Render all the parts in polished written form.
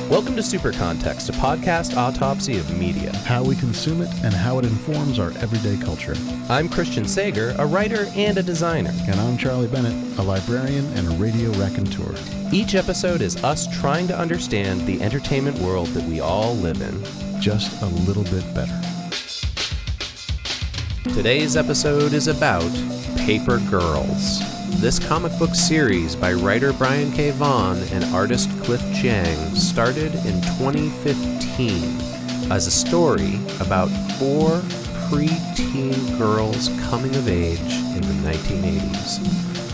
Welcome to Super Context, a podcast autopsy of media. How we consume it and how it informs our everyday culture. I'm Christian Sager, a writer and a designer. And I'm Charlie Bennett, a librarian and a radio raconteur. Each episode is us trying to understand the entertainment world that we all live in. Just a little bit better. Today's episode is about Paper Girls. This comic book series by writer Brian K. Vaughan and artist Cliff Chiang started in 2015 as a story about 4 preteen girls coming of age in the 1980s.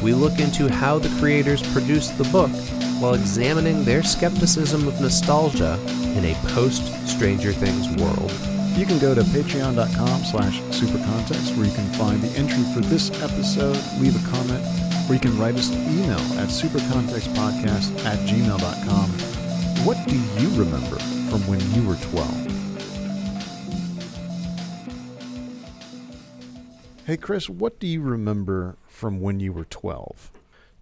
We look into how the creators produced the book while examining their skepticism of nostalgia in a post-Stranger Things world. You can go to patreon.com/supercontext where you can find the entry for this episode, leave a comment, or you can write us an email at supercontextpodcast@gmail.com. What do you remember from when you were 12? Hey, Chris, what do you remember from when you were 12?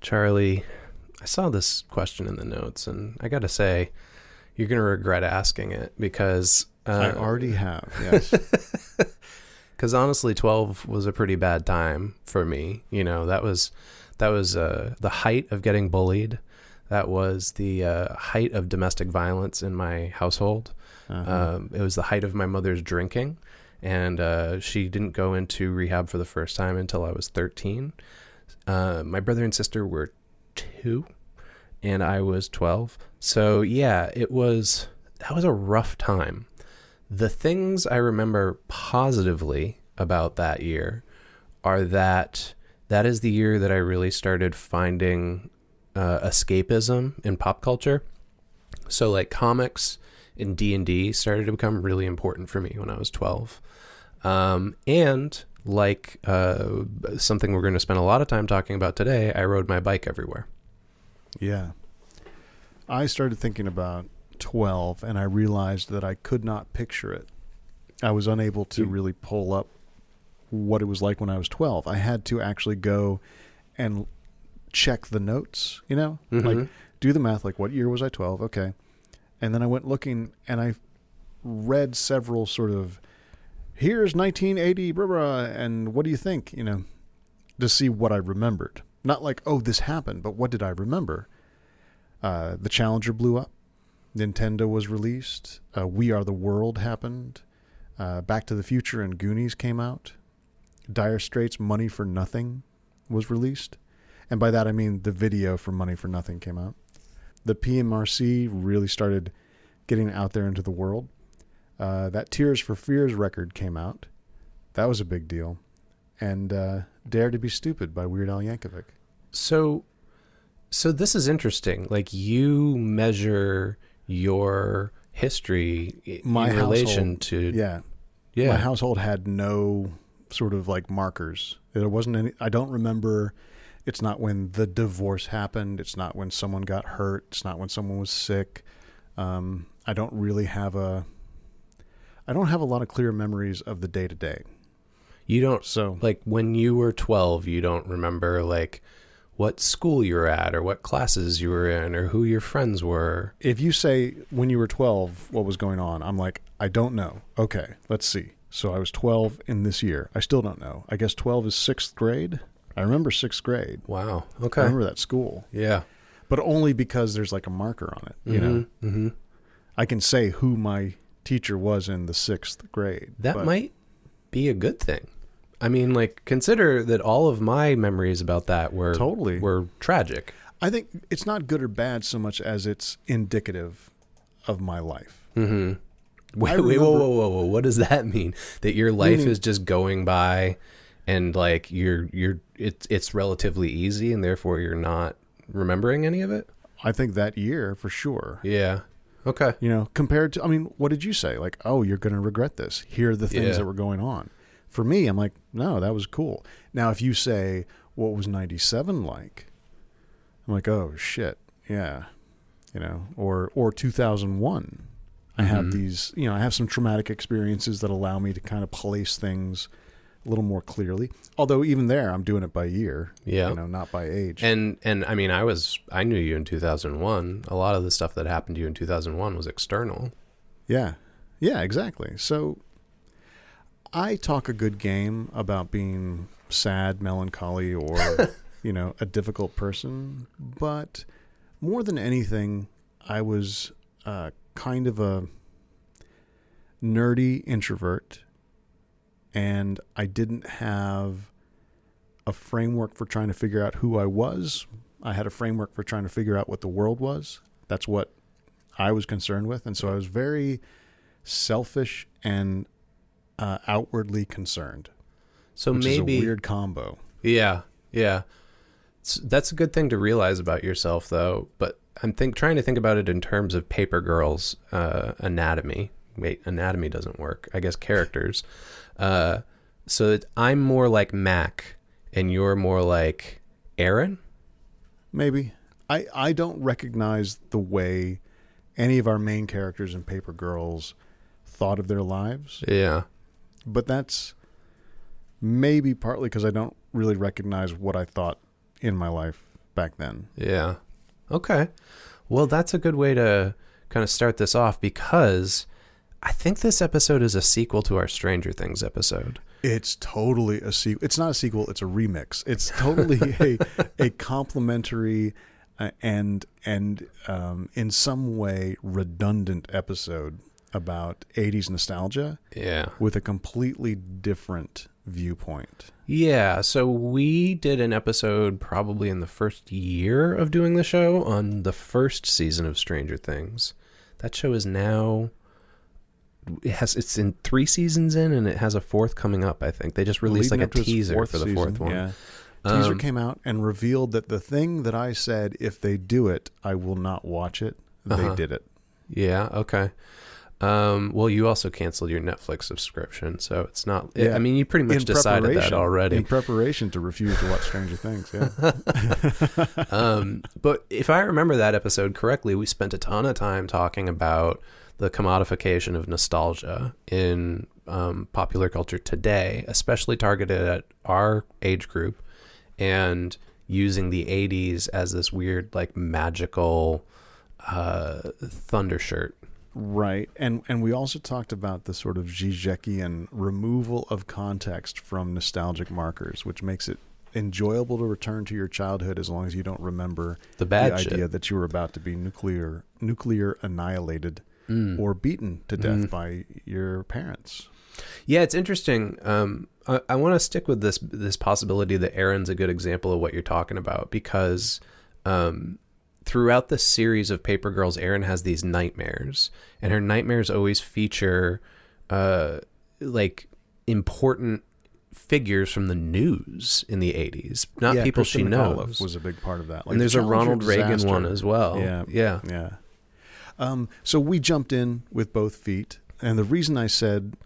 Charlie, I saw this question in the notes, and I gotta say, you're gonna regret asking it because... I already have, yes. Because honestly, 12 was a pretty bad time for me. You know, that was the height of getting bullied. That was the height of domestic violence in my household. It was the height of my mother's drinking, and she didn't go into rehab for the first time until I was 13. My brother and sister were 2, and I was 12. So yeah, that was a rough time. The things I remember positively about that year are that is the year that I really started finding escapism in pop culture. So like comics and D&D started to become really important for me when I was 12. And like something we're going to spend a lot of time talking about today, I rode my bike everywhere. Yeah. I started thinking about 12 and I realized that I could not picture it. I was unable to really pull up what it was like when I was 12. I had to actually go and check the notes, like do the math, like what year was I 12? Okay. And then I went looking and I read several sort of, here's 1980, blah, blah, and what do you think, to see what I remembered. Not like, oh, this happened, but what did I remember? The Challenger blew up. Nintendo was released. We Are the World happened. Back to the Future and Goonies came out. Dire Straits' Money for Nothing was released. And by that I mean the video for Money for Nothing came out. The PMRC really started getting out there into the world. That Tears for Fears record came out. That was a big deal. And Dare to Be Stupid by Weird Al Yankovic. So this is interesting. Like you measure your history in relation to... Yeah. My household had no sort of like markers. There wasn't any... I don't remember... It's not when the divorce happened. It's not when someone got hurt. It's not when someone was sick. I don't really have a lot of clear memories of the day-to-day. You don't... So, like, when you were 12, you don't remember, like... what school you were at or what classes you were in or who your friends were. If you say when you were 12, what was going on? I'm like, I don't know. Okay, let's see. So I was 12 in this year. I still don't know. I guess 12 is 6th grade. I remember 6th grade. Wow. Okay. I remember that school. Yeah. But only because there's like a marker on it, you know? Mm-hmm. I can say who my teacher was in the 6th grade. That might be a good thing. I mean, like, consider that all of my memories about that were tragic. I think it's not good or bad so much as it's indicative of my life. Mm-hmm. Wait, whoa. What does that mean? That your life is just going by and, like, it's relatively easy and therefore you're not remembering any of it? I think that year, for sure. Yeah. Okay. Compared to, what did you say? Like, oh, you're going to regret this. Here are the things that were going on. For me, I'm like, no, that was cool. Now, if you say, what was 97 like? I'm like, oh, shit. Yeah. Or 2001. I have these, I have some traumatic experiences that allow me to kind of place things a little more clearly. Although even there, I'm doing it by year, Yeah. not by age. And I mean, I knew you in 2001. A lot of the stuff that happened to you in 2001 was external. Yeah. Yeah, exactly. So I talk a good game about being sad, melancholy, or, a difficult person. But more than anything, I was kind of a nerdy introvert, and I didn't have a framework for trying to figure out who I was. I had a framework for trying to figure out what the world was. That's what I was concerned with. And so I was very selfish and outwardly concerned. So which maybe is a weird combo. Yeah. That's a good thing to realize about yourself, though. But I'm trying to think about it in terms of Paper Girl's anatomy. Wait, anatomy doesn't work. I guess characters. So I'm more like Mac, and you're more like Aaron? Maybe. I don't recognize the way any of our main characters in Paper Girls thought of their lives. Yeah. But that's maybe partly because I don't really recognize what I thought in my life back then. Yeah. Okay. Well, that's a good way to kind of start this off, because I think this episode is a sequel to our Stranger Things episode. It's totally a sequel. It's not a sequel. It's a remix. It's totally a complementary and in some way redundant episode about 80s nostalgia. Yeah. With a completely different viewpoint. Yeah. So we did an episode probably in the first year of doing the show on the first season of Stranger Things. That show is now... It's in 3 seasons in, and it has a 4th coming up, I think. They just released like a teaser for the 4th one. Yeah. Teaser came out and revealed that the thing that I said, if they do it, I will not watch it. They did it. Yeah, okay. Well, you also canceled your Netflix subscription, so it's not... Yeah. I mean, you pretty much decided that already. In preparation to refuse to watch Stranger Things, yeah. But if I remember that episode correctly, we spent a ton of time talking about the commodification of nostalgia in popular culture today, especially targeted at our age group, and using the 80s as this weird, like, magical thunder shirt. Right. And we also talked about the sort of Žižekian removal of context from nostalgic markers, which makes it enjoyable to return to your childhood as long as you don't remember the idea shit. That you were about to be nuclear annihilated or beaten to death by your parents. Yeah, it's interesting. I want to stick with this possibility that Aaron's a good example of what you're talking about, because throughout the series of Paper Girls, Aaron has these nightmares, and her nightmares always feature like important figures from the news in the 80s, not people Kristen she McAuliffe knows. was a big part of that. Like, and there's a Challenger Ronald Reagan disaster. one as well. Yeah. So we jumped in with both feet, and the reason I said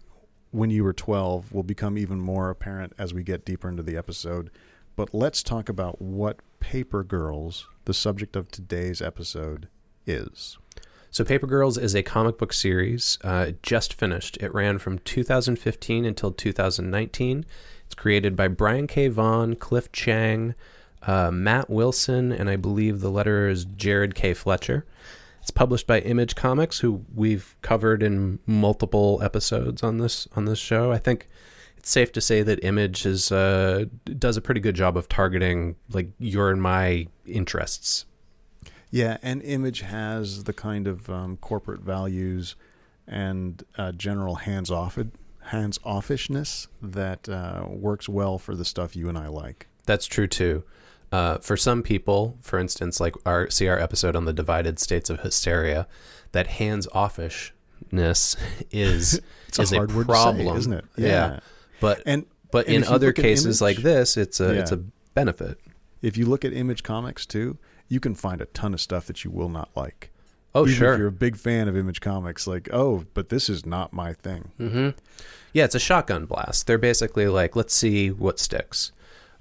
when you were 12 will become even more apparent as we get deeper into the episode. But let's talk about what Paper Girls, the subject of today's episode, is. So Paper Girls is a comic book series. It just finished. It ran from 2015 until 2019. It's created by Brian K. Vaughan, Cliff Chiang, Matt Wilson, and I believe the letterer is Jared K. Fletcher. It's published by Image Comics, who we've covered in multiple episodes on this show. I think it's safe to say that Image does a pretty good job of targeting like your and my interests. Yeah, and Image has the kind of corporate values and general hands-offishness that works well for the stuff you and I like. That's true too. For some people, for instance, like our episode on the divided states of hysteria, that hands-offishness is it's a hard word problem, to say, isn't it? Yeah. But in if you other look at cases Image, like this, it's a benefit. If you look at Image Comics too, you can find a ton of stuff that you will not like. Oh, Even sure. If you're a big fan of Image Comics, like, but this is not my thing. Mm-hmm. Yeah, it's a shotgun blast. They're basically like, let's see what sticks.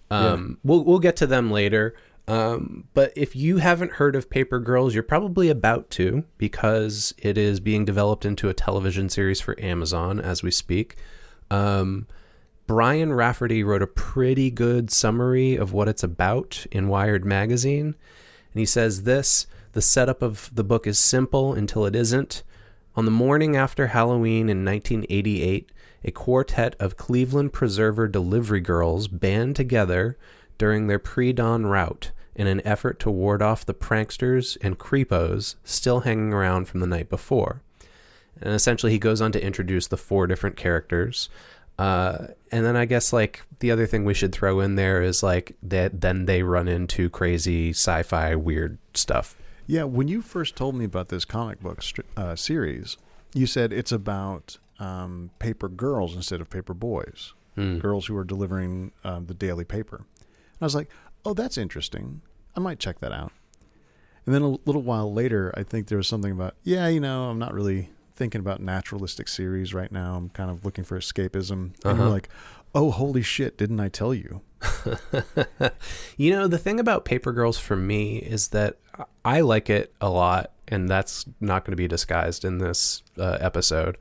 We'll get to them later. But if you haven't heard of Paper Girls, you're probably about to, because it is being developed into a television series for Amazon as we speak. Brian Rafferty wrote a pretty good summary of what it's about in Wired magazine. And he says this: the setup of the book is simple until it isn't. On the morning after Halloween in 1988, a quartet of Cleveland Preserver delivery girls band together during their pre-dawn route in an effort to ward off the pranksters and creepos still hanging around from the night before. And essentially he goes on to introduce the 4 different characters. And then I guess like the other thing we should throw in there is like that then they run into crazy sci-fi weird stuff. Yeah, when you first told me about this comic book series, you said it's about paper girls instead of paper boys, girls who are delivering the daily paper. And I was like, oh, that's interesting. I might check that out. And then a little while later, I think there was something about, I'm not really thinking about naturalistic series right now. I'm kind of looking for escapism. And you're like, oh, holy shit, didn't I tell you? The thing about Paper Girls for me is that I like it a lot, and that's not going to be disguised in this episode.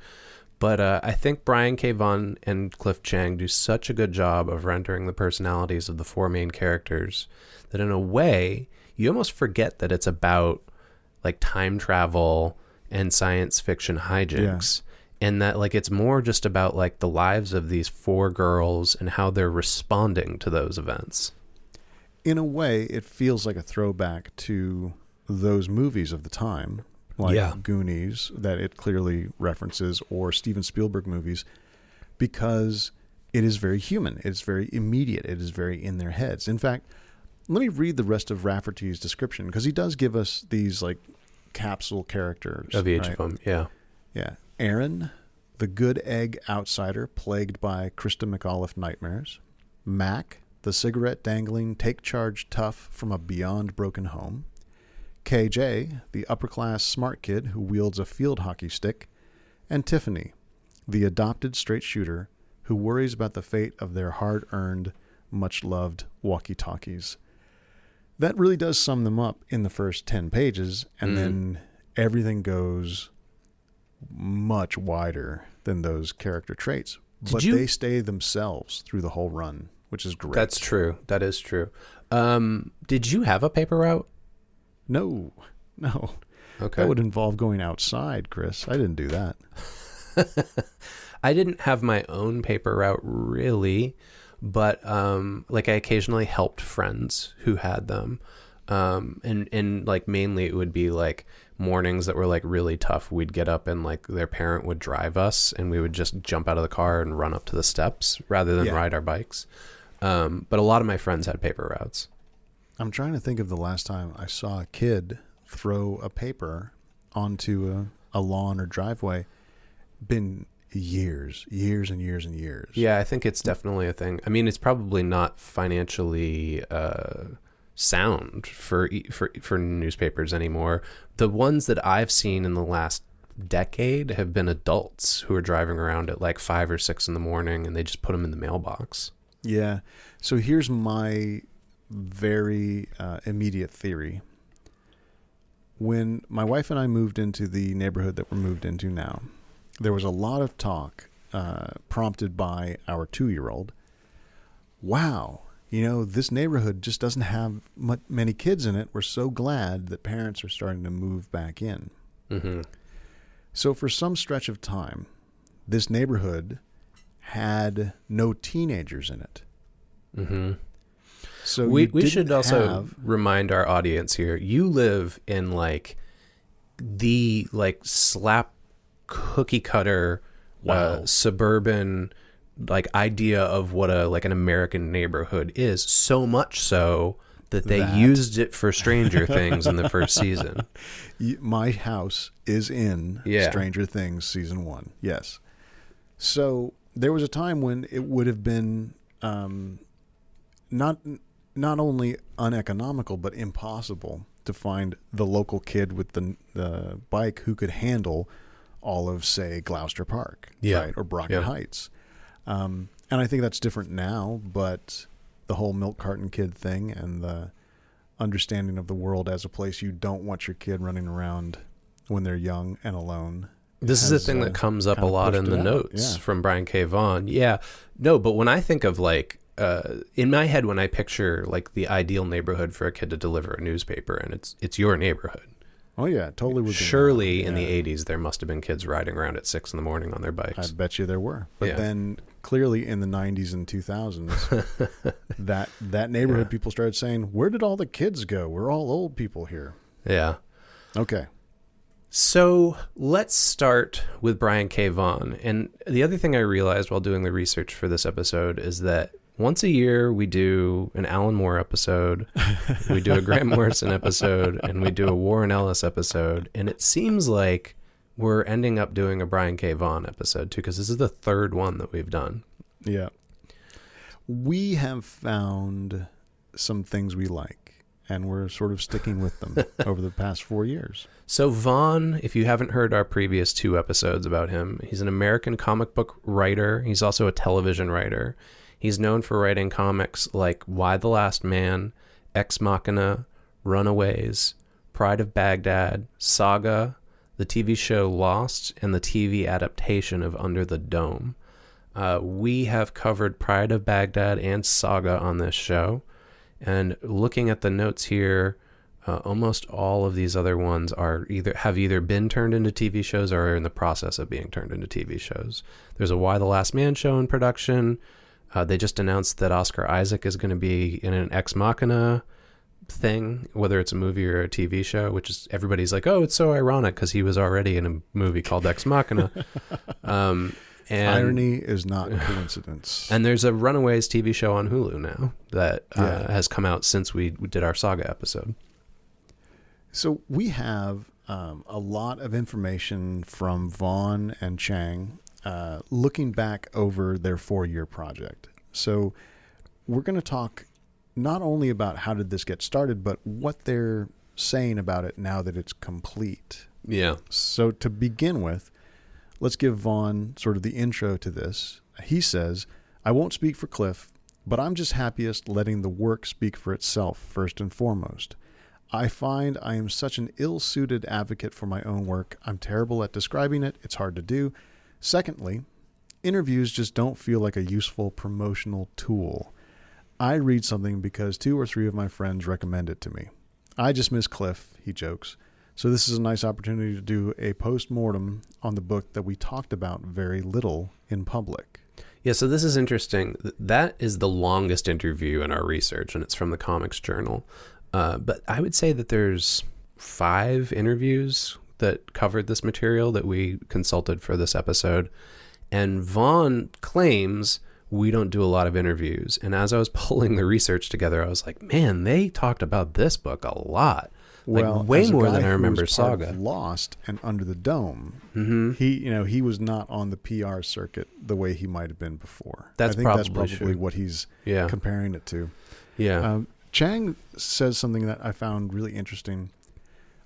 But I think Brian K. Vaughan and Cliff Chiang do such a good job of rendering the personalities of the 4 main characters that in a way, you almost forget that it's about like time travel and science fiction hijinks. Yeah. And that like it's more just about like the lives of these 4 girls and how they're responding to those events. In a way, it feels like a throwback to those movies of the time, like Goonies, that it clearly references, or Steven Spielberg movies, because it is very human. It's very immediate. It is very in their heads. In fact, let me read the rest of Rafferty's description, because he does give us these like capsule characters. Of each of them, yeah. Yeah. Aaron, the good egg outsider plagued by Krista McAuliffe nightmares. Mac, the cigarette-dangling, take-charge tough from a beyond broken home. KJ, the upper-class smart kid who wields a field hockey stick. And Tiffany, the adopted straight shooter who worries about the fate of their hard-earned, much-loved walkie-talkies. That really does sum them up in the first 10 pages, and then everything goes much wider than those character traits. But they stay themselves through the whole run, which is great. That's true. That is true. Did you have a paper route? No. Okay. That would involve going outside, Chris. I didn't do that. I didn't have my own paper route really, but like I occasionally helped friends who had them. And like mainly it would be like mornings that were like really tough. We'd get up and like their parent would drive us and we would just jump out of the car and run up to the steps rather than ride our bikes. But a lot of my friends had paper routes. I'm trying to think of the last time I saw a kid throw a paper onto a lawn or driveway. Been years and years and years. Yeah, I think it's definitely a thing. I mean, it's probably not financially sound for newspapers anymore. The ones that I've seen in the last decade have been adults who are driving around at like 5 or 6 in the morning and they just put them in the mailbox. Yeah. So here's my very immediate theory. When my wife and I moved into the neighborhood that we're moved into now, there was a lot of talk prompted by our 2-year-old. Wow, this neighborhood just doesn't have many kids in it. We're so glad that parents are starting to move back in. Mm-hmm. So for some stretch of time, this neighborhood had no teenagers in it. Mm-hmm. So we should also remind our audience here, you live in like the like slap cookie cutter suburban like idea of what an American neighborhood is, so much so that they used it for Stranger Things in the first season. My house is in Stranger Things season 1. Yes. So there was a time when it would have been not only uneconomical but impossible to find the local kid with the bike who could handle all of, say, Gloucester Park, right, or Brockett Heights. And I think that's different now, but the whole milk carton kid thing and the understanding of the world as a place you don't want your kid running around when they're young and alone This is a thing that comes up a lot in the notes from Brian K. Vaughan. Yeah. No, but when I think of like, in my head, when I picture like the ideal neighborhood for a kid to deliver a newspaper, and it's your neighborhood. Oh yeah, totally. Would Surely in the 80s, there must have been kids riding around at 6 a.m. on their bikes. I bet you there were. But then clearly in the 90s and 2000s, that neighborhood people started saying, where did all the kids go? We're all old people here. Yeah. Okay. So let's start with Brian K. Vaughan. And the other thing I realized while doing the research for this episode is that once a year we do an Alan Moore episode, we do a Grant Morrison episode, and we do a Warren Ellis episode. And it seems like we're ending up doing a Brian K. Vaughan episode too, because this is the third one that we've done. Yeah. We have found some things we like, and we're sort of sticking with them over the past 4 years. So Vaughan, if you haven't heard our previous 2 episodes about him, he's an American comic book writer. He's also a television writer. He's known for writing comics like Y the Last Man, Ex Machina, Runaways, Pride of Baghdad, Saga, the TV show Lost, and the TV adaptation of Under the Dome. We have covered Pride of Baghdad and Saga on this show. And looking at the notes here, almost all of these other ones have either been turned into TV shows or are in the process of being turned into TV shows. There's a Y the Last Man show in production. They just announced that Oscar Isaac is going to be in an Ex Machina thing, whether it's a movie or a TV show, which is everybody's like, oh, it's so ironic because he was already in a movie called Ex Machina. And irony is not coincidence. And there's a Runaways TV show on Hulu now that has come out since we did our Saga episode. So we have a lot of information from Vaughan and Chiang looking back over their 4-year project. So we're going to talk not only about how did this get started, but what they're saying about it now that it's complete. Yeah. So to begin with, let's give Vaughan sort of the intro to this. He says, I won't speak for Cliff, but I'm just happiest letting the work speak for itself first and foremost. I find I am such an ill-suited advocate for my own work. I'm terrible at describing it. It's hard to do. Secondly, interviews just don't feel like a useful promotional tool. I read something because 2 or 3 of my friends recommend it to me. I just miss Cliff, he jokes. So this is a nice opportunity to do a post-mortem on the book that we talked about very little in public. Yeah, so this is interesting. That is the longest interview in our research, and it's from the Comics Journal. But I would say that there's 5 interviews that covered this material that we consulted for this episode. And Vaughan claims we don't do a lot of interviews. And as I was pulling the research together, I was like, man, they talked about this book a lot. Well, way more than I remember Saga. Lost and Under the Dome. Mm-hmm. He was not on the PR circuit the way he might have been before. That's probably true. What he's comparing it to. Yeah. Chiang says something that I found really interesting.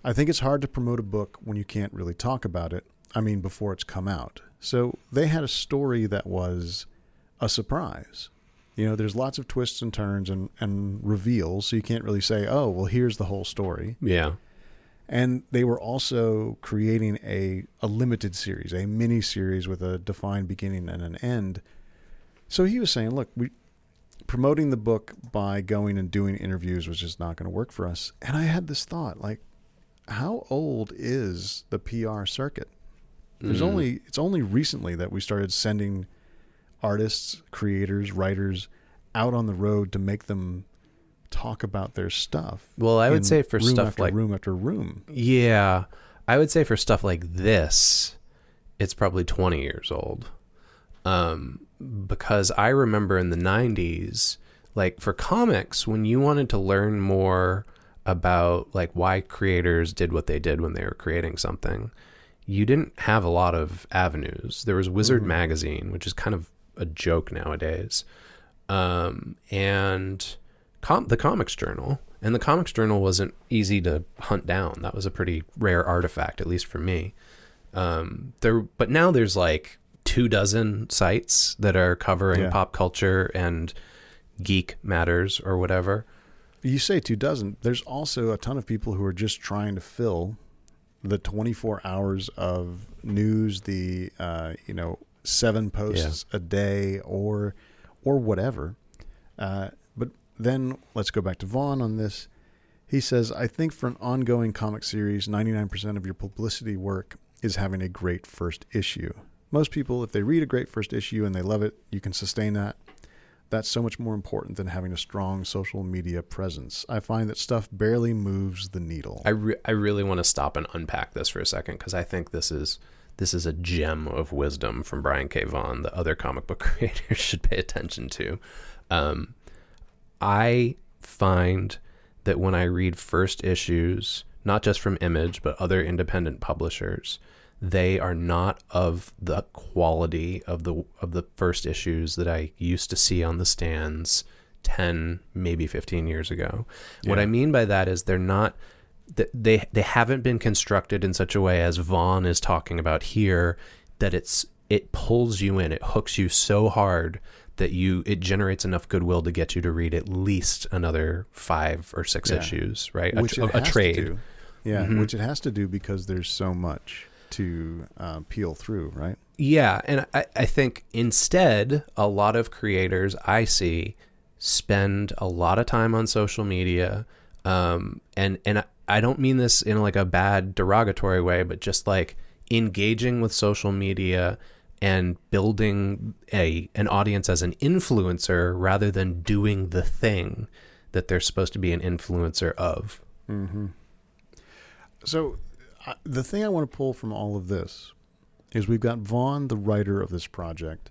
I think it's hard to promote a book when you can't really talk about it. I mean, before it's come out. So they had a story that was a surprise. You know, there's lots of twists and turns and reveals, so you can't really say, oh, well, here's the whole story. Yeah. And they were also creating a limited series, a mini series with a defined beginning and an end. So he was saying, look, promoting the book by going and doing interviews was just not going to work for us. And I had this thought, like, how old is the PR circuit? It's only recently that we started sending artists, creators, writers out on the road to make them talk about their stuff. Well, I would say for stuff like room after room. Yeah. I would say for stuff like this, it's probably 20 years old. Because I remember in the 90s, like for comics, when you wanted to learn more about like why creators did what they did when they were creating something, you didn't have a lot of avenues. There was Wizard Magazine, which is kind of a joke nowadays, and the Comics Journal. And the Comics Journal wasn't easy to hunt down. That was a pretty rare artifact, at least for me. But now there's like 24 sites that are covering pop culture and geek matters or whatever. You say 24. There's also a ton of people who are just trying to fill the 24 hours of news, the 7 posts a day or whatever. But then let's go back to Vaughan on this. He says, I think for an ongoing comic series, 99% of your publicity work is having a great first issue. Most people, if they read a great first issue and they love it, you can sustain that. That's so much more important than having a strong social media presence. I find that stuff barely moves the needle. I really want to stop and unpack this for a second, because I think this is a gem of wisdom from Brian K. Vaughan that other comic book creators should pay attention to. I find that when I read first issues, not just from Image, but other independent publishers, they are not of the quality of the first issues that I used to see on the stands 10, maybe 15 years ago. Yeah. What I mean by that is they're not, they haven't been constructed in such a way as Vaughan is talking about here, that it pulls you in, it hooks you so hard that it generates enough goodwill to get you to read at least another 5 or 6 issues, right? A trade. Which it has to do because there's so much to peel through, right? Yeah, and I think instead, a lot of creators I see spend a lot of time on social media, and I don't mean this in like a bad derogatory way, but just like engaging with social media and building an audience as an influencer rather than doing the thing that they're supposed to be an influencer of. Mm-hmm. So the thing I want to pull from all of this is we've got Vaughan, the writer of this project,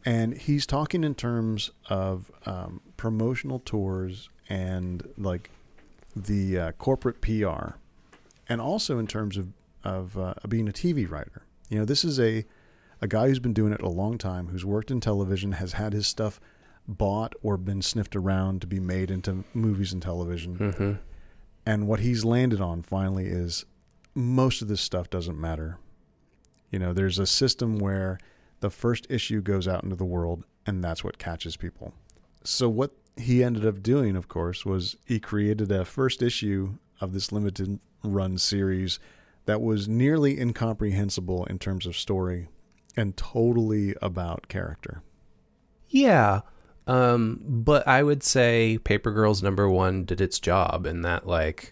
and he's talking in terms of promotional tours and like the corporate PR, and also in terms of being a TV writer. This is a guy who's been doing it a long time, who's worked in television, has had his stuff bought or been sniffed around to be made into movies and television. Mm-hmm. And what he's landed on finally is most of this stuff doesn't matter. There's a system where the first issue goes out into the world, and that's what catches people. So what he ended up doing, of course, was he created a first issue of this limited run series that was nearly incomprehensible in terms of story and totally about character. Yeah. But I would say Paper Girls #1 did its job in that, like,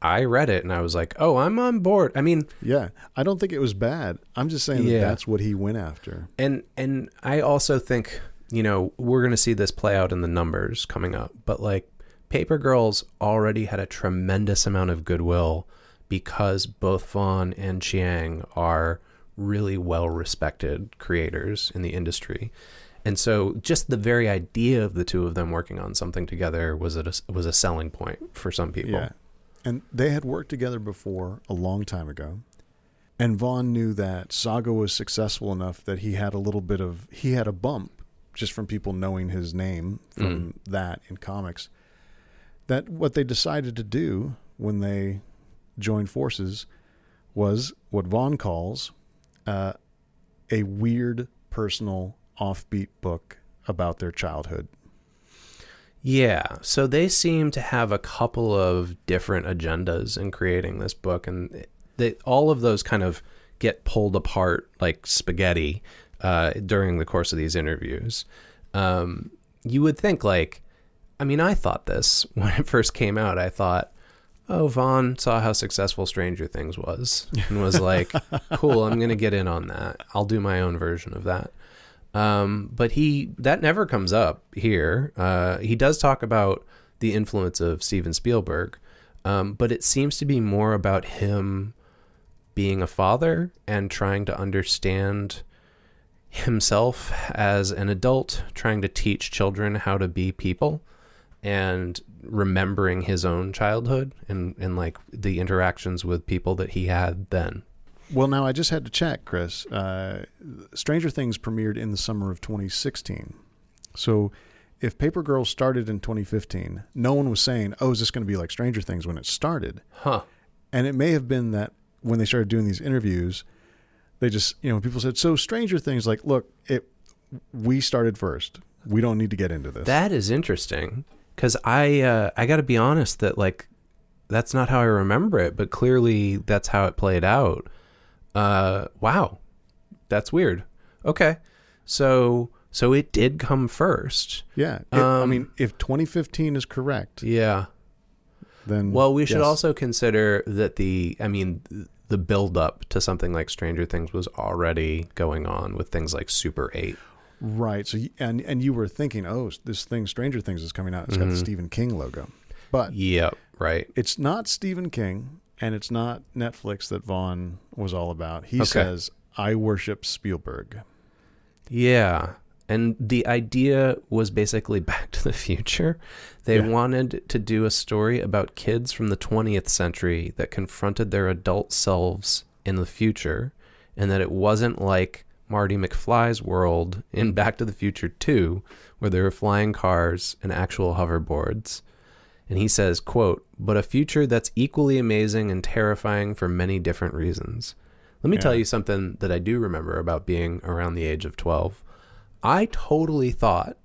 I read it and I was like, oh, I'm on board. I mean, yeah, I don't think it was bad. I'm just saying that that's what he went after. And I also think, we're going to see this play out in the numbers coming up, but like Paper Girls already had a tremendous amount of goodwill because both Vaughan and Chiang are really well-respected creators in the industry. And so just the very idea of the two of them working on something together was a selling point for some people. Yeah. And they had worked together before a long time ago. And Vaughan knew that Saga was successful enough that he had a bump just from people knowing his name from that in comics. That what they decided to do when they joined forces was what Vaughan calls a weird, personal, offbeat book about their childhood. Yeah, so they seem to have a couple of different agendas in creating this book, and all of those kind of get pulled apart like spaghetti during the course of these interviews. You would think, like, I mean, I thought this when it first came out. I thought, oh, Vaughan saw how successful Stranger Things was and was like, cool, I'm going to get in on that. I'll do my own version of that. But that never comes up here. He does talk about the influence of Steven Spielberg, but it seems to be more about him being a father and trying to understand himself as an adult, trying to teach children how to be people, and remembering his own childhood and like the interactions with people that he had then. Well, now I just had to check, Chris. Stranger Things premiered in the summer of 2016. So if Paper Girls started in 2015, no one was saying, oh, is this going to be like Stranger Things when it started? Huh. And it may have been that when they started doing these interviews, they just, people said, so Stranger Things, like, look, we started first. We don't need to get into this. That is interesting. Because I got to be honest that, like, that's not how I remember it, but clearly that's how it played out. Wow. That's weird. Okay. So it did come first. Yeah. I mean, if 2015 is correct. Yeah. Then well, we should also consider that the build up to something like Stranger Things was already going on with things like Super 8. Right. So and you were thinking, oh, this thing Stranger Things is coming out. It's got the Stephen King logo. But yep, right. It's not Stephen King and it's not Netflix that Vaughan was all about. He says, I worship Spielberg. Yeah. And the idea was basically Back to the Future. They wanted to do a story about kids from the 20th century that confronted their adult selves in the future, and that it wasn't like Marty McFly's world in Back to the Future 2, where there were flying cars and actual hoverboards. And he says, quote, but a future that's equally amazing and terrifying for many different reasons. Let me tell you something that I do remember about being around the age of 12. I totally thought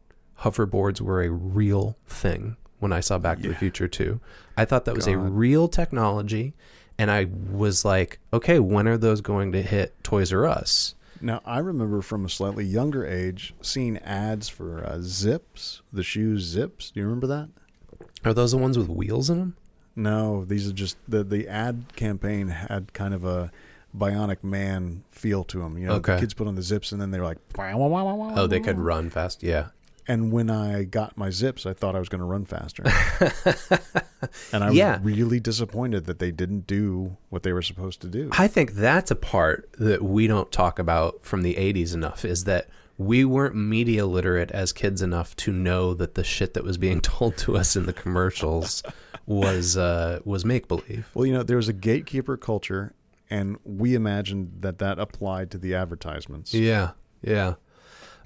hoverboards were a real thing when I saw Back to the Future 2. I thought that was a real technology, and I was like, okay, when are those going to hit Toys R Us? Now, I remember from a slightly younger age seeing ads for Zips, the shoes Zips. Do you remember that? Are those the ones with wheels in them? No, these are just the ad campaign had kind of a Bionic Man feel to them. You know, the kids put on the Zips and then they're like, oh, they could run fast. Yeah. And when I got my Zips, I thought I was going to run faster. And I was really disappointed that they didn't do what they were supposed to do. I think that's a part that we don't talk about from the 80s enough, is that we weren't media literate as kids enough to know that the shit that was being told to us in the commercials was make-believe. Well, you know, there was a gatekeeper culture, and we imagined that applied to the advertisements. Yeah, yeah.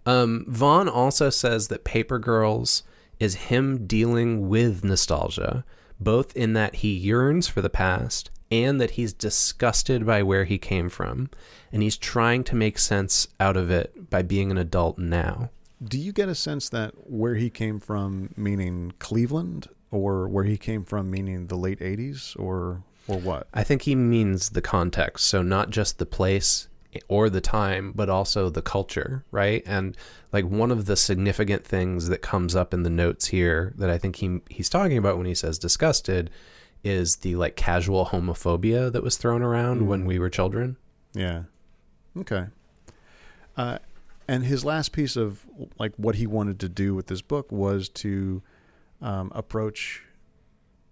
Vaughan also says that Paper Girls is him dealing with nostalgia, both in that he yearns for the past and that he's disgusted by where he came from, and he's trying to make sense out of it by being an adult now. Do you get a sense that where he came from meaning Cleveland, or where he came from meaning the late 80s, or what? I think he means the context, so not just the place or the time, but also the culture, right? And like one of the significant things that comes up in the notes here that I think he's talking about when he says disgusted is the like casual homophobia that was thrown around when we were children. Yeah. Okay. And his last piece of like what he wanted to do with this book was to approach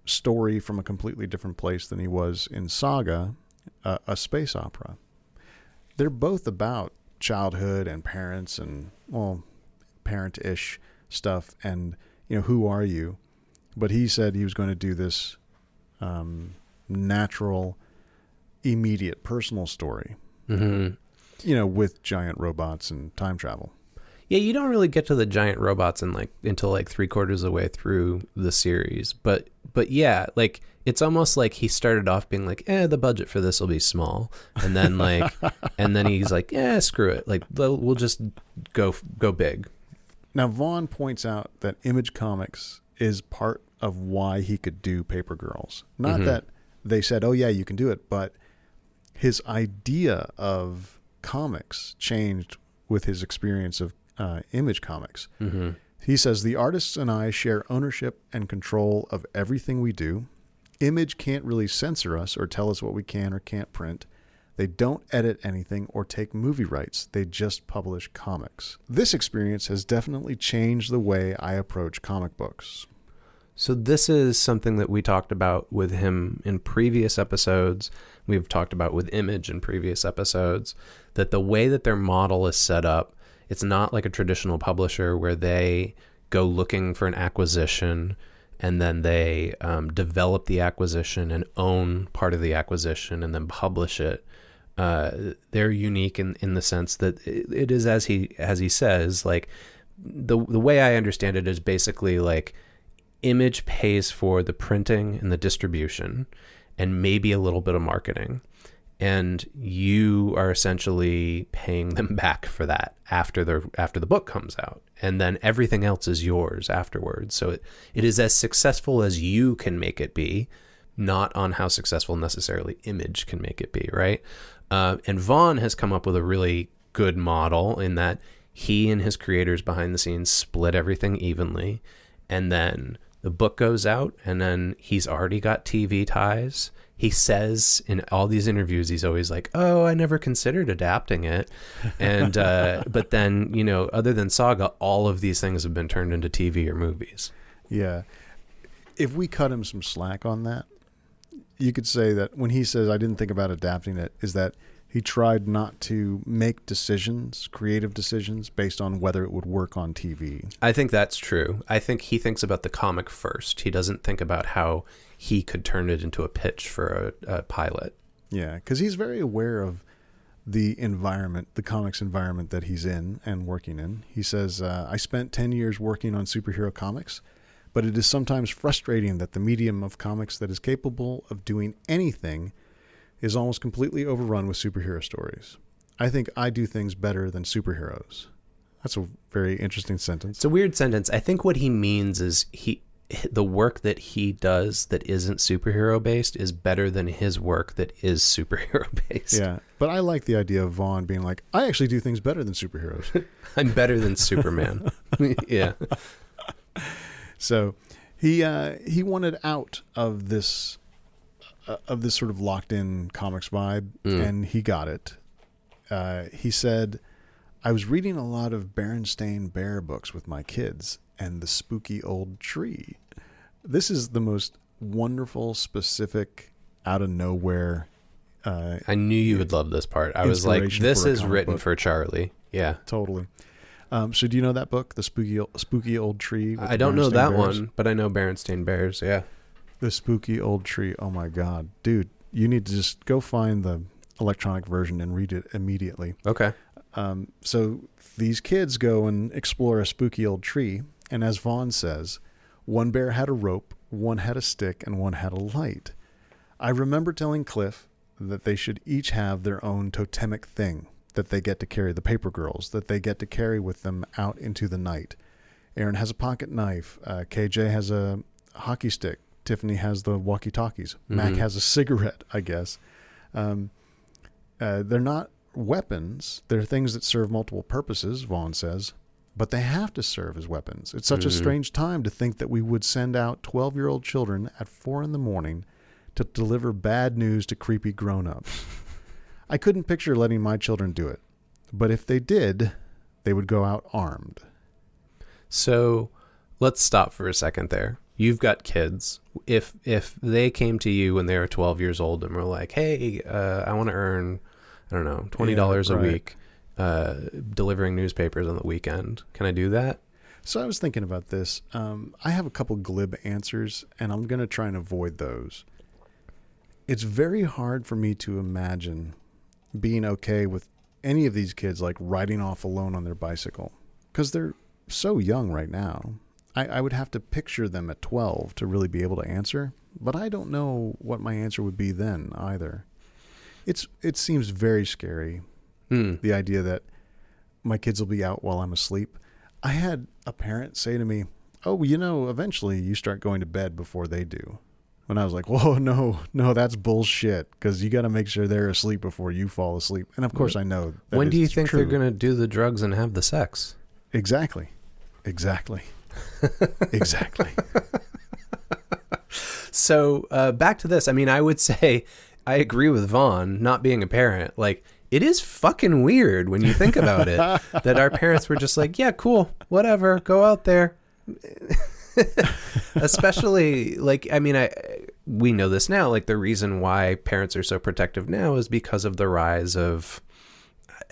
story from a completely different place than he was in Saga, a space opera. They're both about childhood and parents and, well, parent-ish stuff and, you know, who are you? But he said he was going to do this natural, immediate, personal story, you know, with giant robots and time travel. Yeah, you don't really get to the giant robots until like 3/4 of the way through the series. But yeah, like it's almost like he started off being like, the budget for this will be small. And then and then he's like, screw it. Like we'll just go big. Now, Vaughan points out that Image Comics is part of why he could do Paper Girls. Not that they said, oh yeah, you can do it, but his idea of comics changed with his experience of Image Comics. He says, the artists and I share ownership and control of everything we do. Image can't really censor us or tell us what we can or can't print. They don't edit anything or take movie rights. They just publish comics. This experience has definitely changed the way I approach comic books. So this is something that we talked about with him in previous episodes. We've talked about with Image in previous episodes, that the way that their model is set up, it's not like a traditional publisher where they go looking for an acquisition and then they develop the acquisition and own part of the acquisition and then publish it. They're unique in the sense that it is, as he says, like the way I understand it is basically like Image pays for the printing and the distribution and maybe a little bit of marketing, and you are essentially paying them back for that after the book comes out, and then everything else is yours afterwards. So it is as successful as you can make it be, not on how successful necessarily Image can make it be, right? And Vaughan has come up with a really good model in that he and his creators behind the scenes split everything evenly, and then the book goes out, and then he's already got TV ties. He says in all these interviews, he's always like, "Oh, I never considered adapting it," and but then, you know, other than Saga, all of these things have been turned into TV or movies. Yeah, if we cut him some slack on that, you could say that when he says, "I didn't think about adapting it," is that he tried not to make decisions, creative decisions, based on whether it would work on TV. I think that's true. I think he thinks about the comic first. He doesn't think about how he could turn it into a pitch for a pilot. Yeah, because he's very aware of the environment, the comics environment that he's in and working in. He says, I spent 10 years working on superhero comics, but it is sometimes frustrating that the medium of comics that is capable of doing anything is almost completely overrun with superhero stories. I think I do things better than superheroes. That's a very interesting sentence. It's a weird sentence. I think what he means is the work that he does that isn't superhero based is better than his work that is superhero based. Yeah, but I like the idea of Vaughan being like, I actually do things better than superheroes. I'm better than Superman. Yeah. So he wanted out of this sort of locked in comics vibe, and he got it. He said, I was reading a lot of Berenstain Bear books with my kids and The Spooky Old Tree. This is the most wonderful, specific, out of nowhere. I knew you would love this part. I was like, this is written for Charlie. Yeah, totally. So do you know that book, The Spooky Old Tree? I don't know that one, but I know Berenstain Bears. Yeah. The Spooky Old Tree. Oh my God, dude, you need to just go find the electronic version and read it immediately. Okay. So these kids go and explore a spooky old tree. And as Vaughan says, one bear had a rope, one had a stick, and one had a light. I remember telling Cliff that they should each have their own totemic thing that they get to carry, the paper girls, that they get to carry with them out into the night. Aaron has a pocket knife. KJ has a hockey stick. Tiffany has the walkie-talkies. Mm-hmm. Mac has a cigarette, I guess. They're not weapons. They're things that serve multiple purposes, Vaughan says, but they have to serve as weapons. It's such a strange time to think that we would send out 12-year-old children at 4 a.m. to deliver bad news to creepy grown-ups. I couldn't picture letting my children do it, but if they did, they would go out armed. So let's stop for a second there. You've got kids. If they came to you when they were 12 years old and were like, hey, I want to earn, I don't know, $20 a week delivering newspapers on the weekend. Can I do that? So I was thinking about this. I have a couple glib answers, and I'm going to try and avoid those. It's very hard for me to imagine being okay with any of these kids like riding off alone on their bicycle because they're so young right now. I would have to picture them at 12 to really be able to answer, but I don't know what my answer would be then either. It seems very scary, the idea that my kids will be out while I'm asleep. I had a parent say to me, oh, eventually you start going to bed before they do. And I was like, whoa, no, that's bullshit, because you got to make sure they're asleep before you fall asleep. And of course I know that when do you think true. They're going to do the drugs and have the sex? Exactly. So back to this. I mean, I would say I agree with Vaughan not being a parent. Like, it is fucking weird when you think about it that our parents were just like, yeah, cool, whatever, go out there. Especially, like, I mean, we know this now. Like, the reason why parents are so protective now is because of the rise of,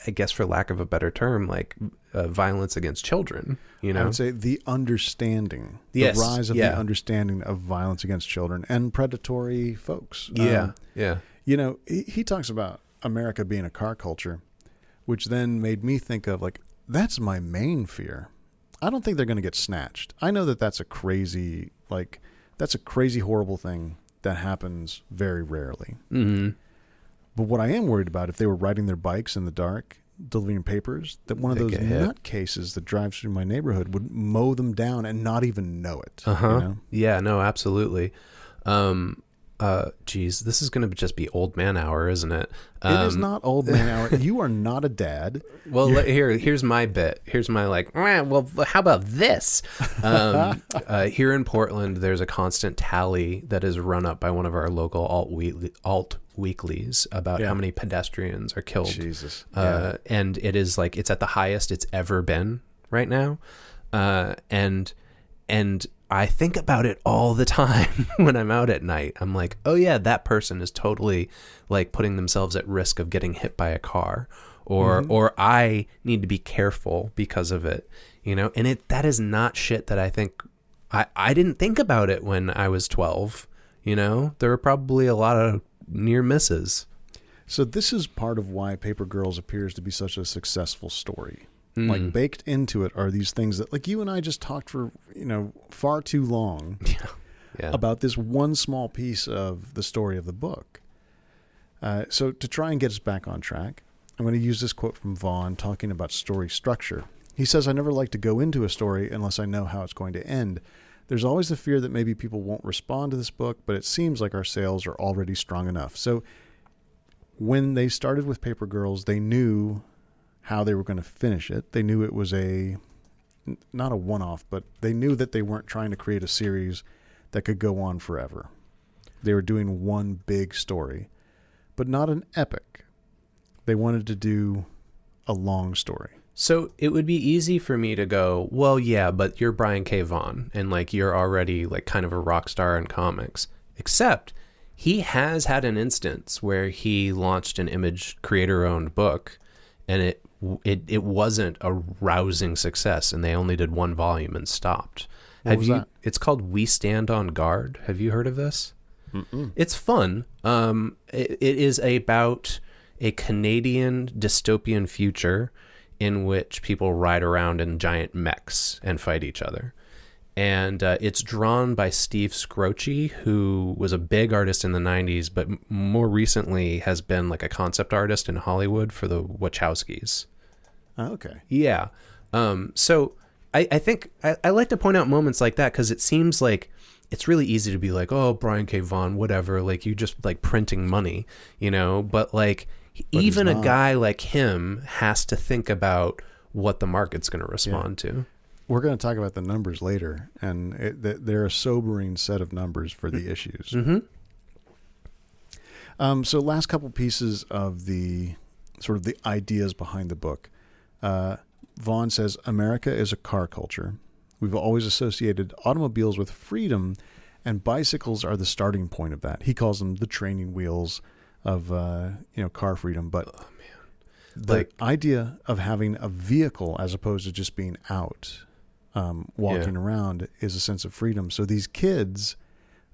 I guess, for lack of a better term, like violence against children. I would say the understanding, yes, the rise of the understanding of violence against children and predatory folks. Yeah. He talks about America being a car culture, which then made me think of like, that's my main fear. I don't think they're going to get snatched. I know that that's a crazy, horrible thing that happens very rarely. Mm-hmm. But what I am worried about, if they were riding their bikes in the dark, delivering papers, that one of those nutcases that drives through my neighborhood would mow them down and not even know it. Yeah, no, absolutely. Geez, this is going to just be old man hour, isn't it? It is not old man hour. You are not a dad. Well, here's my bit. Here's my well, how about this? Here in Portland, there's a constant tally that is run up by one of our local alt weeklies about how many pedestrians are killed. Jesus. And it is like, it's at the highest it's ever been right now. And I think about it all the time when I'm out at night. I'm like, oh yeah, that person is totally like putting themselves at risk of getting hit by a car, or I need to be careful because of it, you know? And that is not shit that I think, I didn't think about it when I was 12, you know? There were probably a lot of near misses. So this is part of why Paper Girls appears to be such a successful story. Like baked into it are these things that, like, you and I just talked for, far too long about this one small piece of the story of the book. So to try and get us back on track, I'm going to use this quote from Vaughan talking about story structure. He says, "I never like to go into a story unless I know how it's going to end. There's always the fear that maybe people won't respond to this book, but it seems like our sales are already strong enough." So when they started with Paper Girls, they knew how they were going to finish it. They knew it was not a one-off, but they knew that they weren't trying to create a series that could go on forever. They were doing one big story, but not an epic. They wanted to do a long story. So it would be easy for me to go, well, yeah, but you're Brian K. Vaughan, and like you're already like kind of a rock star in comics. Except he has had an instance where he launched an Image creator-owned book, and it wasn't a rousing success, and they only did one volume and stopped. What was that? It's called We Stand on Guard. Have you heard of this? Mm-mm. It's fun. It is about a Canadian dystopian future in which people ride around in giant mechs and fight each other. And it's drawn by Steve Scroce, who was a big artist in the 90s, but more recently has been like a concept artist in Hollywood for the Wachowskis. Oh, okay. Yeah. So I think I like to point out moments like that because it seems like it's really easy to be like, oh, Brian K. Vaughan, whatever, like you just like printing money, but like even a guy like him has to think about what the market's going to respond to. We're going to talk about the numbers later, and they're a sobering set of numbers for the issues. Mm-hmm. So last couple pieces of the sort of the ideas behind the book. Vaughan says, America is a car culture. We've always associated automobiles with freedom, and bicycles are the starting point of that. He calls them the training wheels of car freedom. But the idea of having a vehicle as opposed to just being out, walking around, is a sense of freedom. So these kids,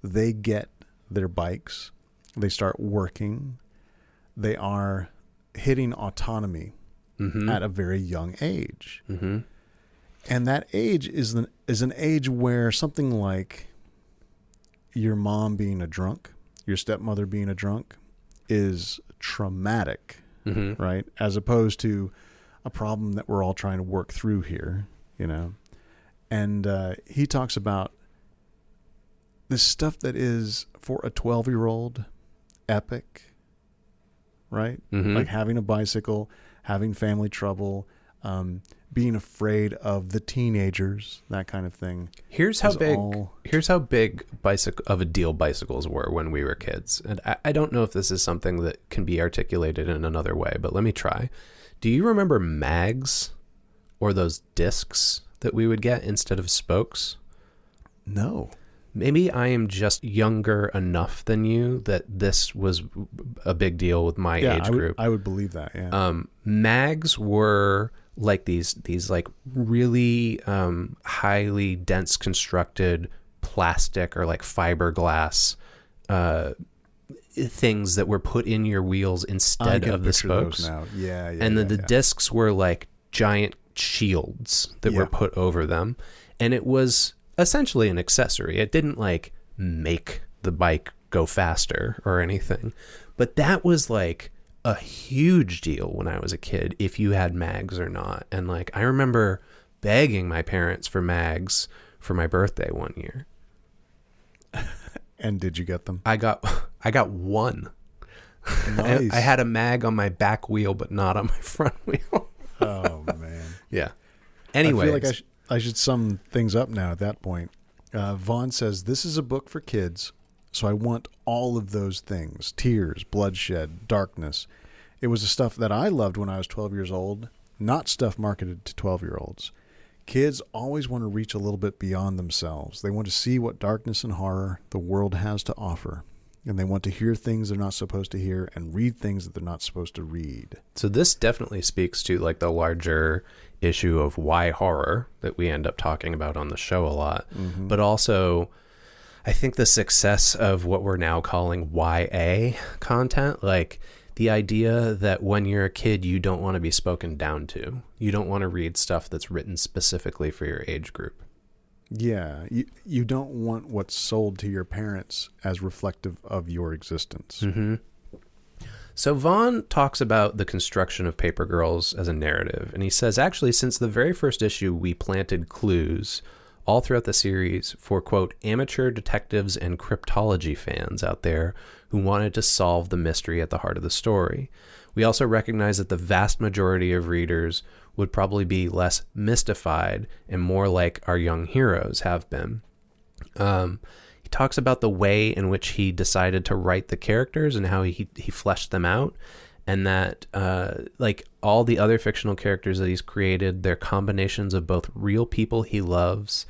they get their bikes, they start working, they are hitting autonomy at a very young age. Mm-hmm. And that age is an age where something like your mom being a drunk, your stepmother being a drunk, is traumatic, right? As opposed to a problem that we're all trying to work through here, And he talks about this stuff that is, for a 12-year-old, epic, right? Mm-hmm. Like having a bicycle, having family trouble, being afraid of the teenagers, that kind of thing. Here's how big of a deal bicycles were when we were kids. And I don't know if this is something that can be articulated in another way, but let me try. Do you remember mags or those discs that we would get instead of spokes? No. Maybe I am just younger enough than you that this was a big deal with my age group. I would believe that, yeah. Mags were like these like really highly dense constructed plastic or like fiberglass things that were put in your wheels instead of the spokes. Now. Yeah. And then the discs were like giant shields that were put over them, and it was essentially an accessory. It didn't like make the bike go faster or anything, but that was like a huge deal when I was a kid, if you had mags or not. And like I remember begging my parents for mags for my birthday one year. And did you get them? I got one. Nice. I had a mag on my back wheel, but not on my front wheel. Oh, man. Yeah. Anyway, I feel like I should sum things up now at that point. Vaughan says, this is a book for kids, so I want all of those things. Tears, bloodshed, darkness. It was the stuff that I loved when I was 12 years old, not stuff marketed to 12-year-olds. Kids always want to reach a little bit beyond themselves. They want to see what darkness and horror the world has to offer. And they want to hear things they're not supposed to hear and read things that they're not supposed to read. So this definitely speaks to like the larger issue of why horror that we end up talking about on the show a lot. Mm-hmm. But also, I think the success of what we're now calling YA content, like the idea that when you're a kid, you don't want to be spoken down to. You don't want to read stuff that's written specifically for your age group. Yeah, you don't want what's sold to your parents as reflective of your existence. Mm-hmm. So Vaughan talks about the construction of Paper Girls as a narrative, and he says, actually, since the very first issue, we planted clues all throughout the series for, quote, amateur detectives and cryptology fans out there who wanted to solve the mystery at the heart of the story. We also recognize that the vast majority of readers would probably be less mystified and more like our young heroes have been. He talks about the way in which he decided to write the characters and how he fleshed them out, and that like all the other fictional characters that he's created, they're combinations of both real people he loves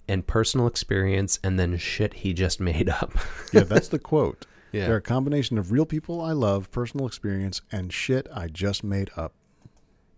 and personal experience and then shit he just made up. Yeah, that's the quote. Yeah. They're a combination of real people I love, personal experience, and shit I just made up.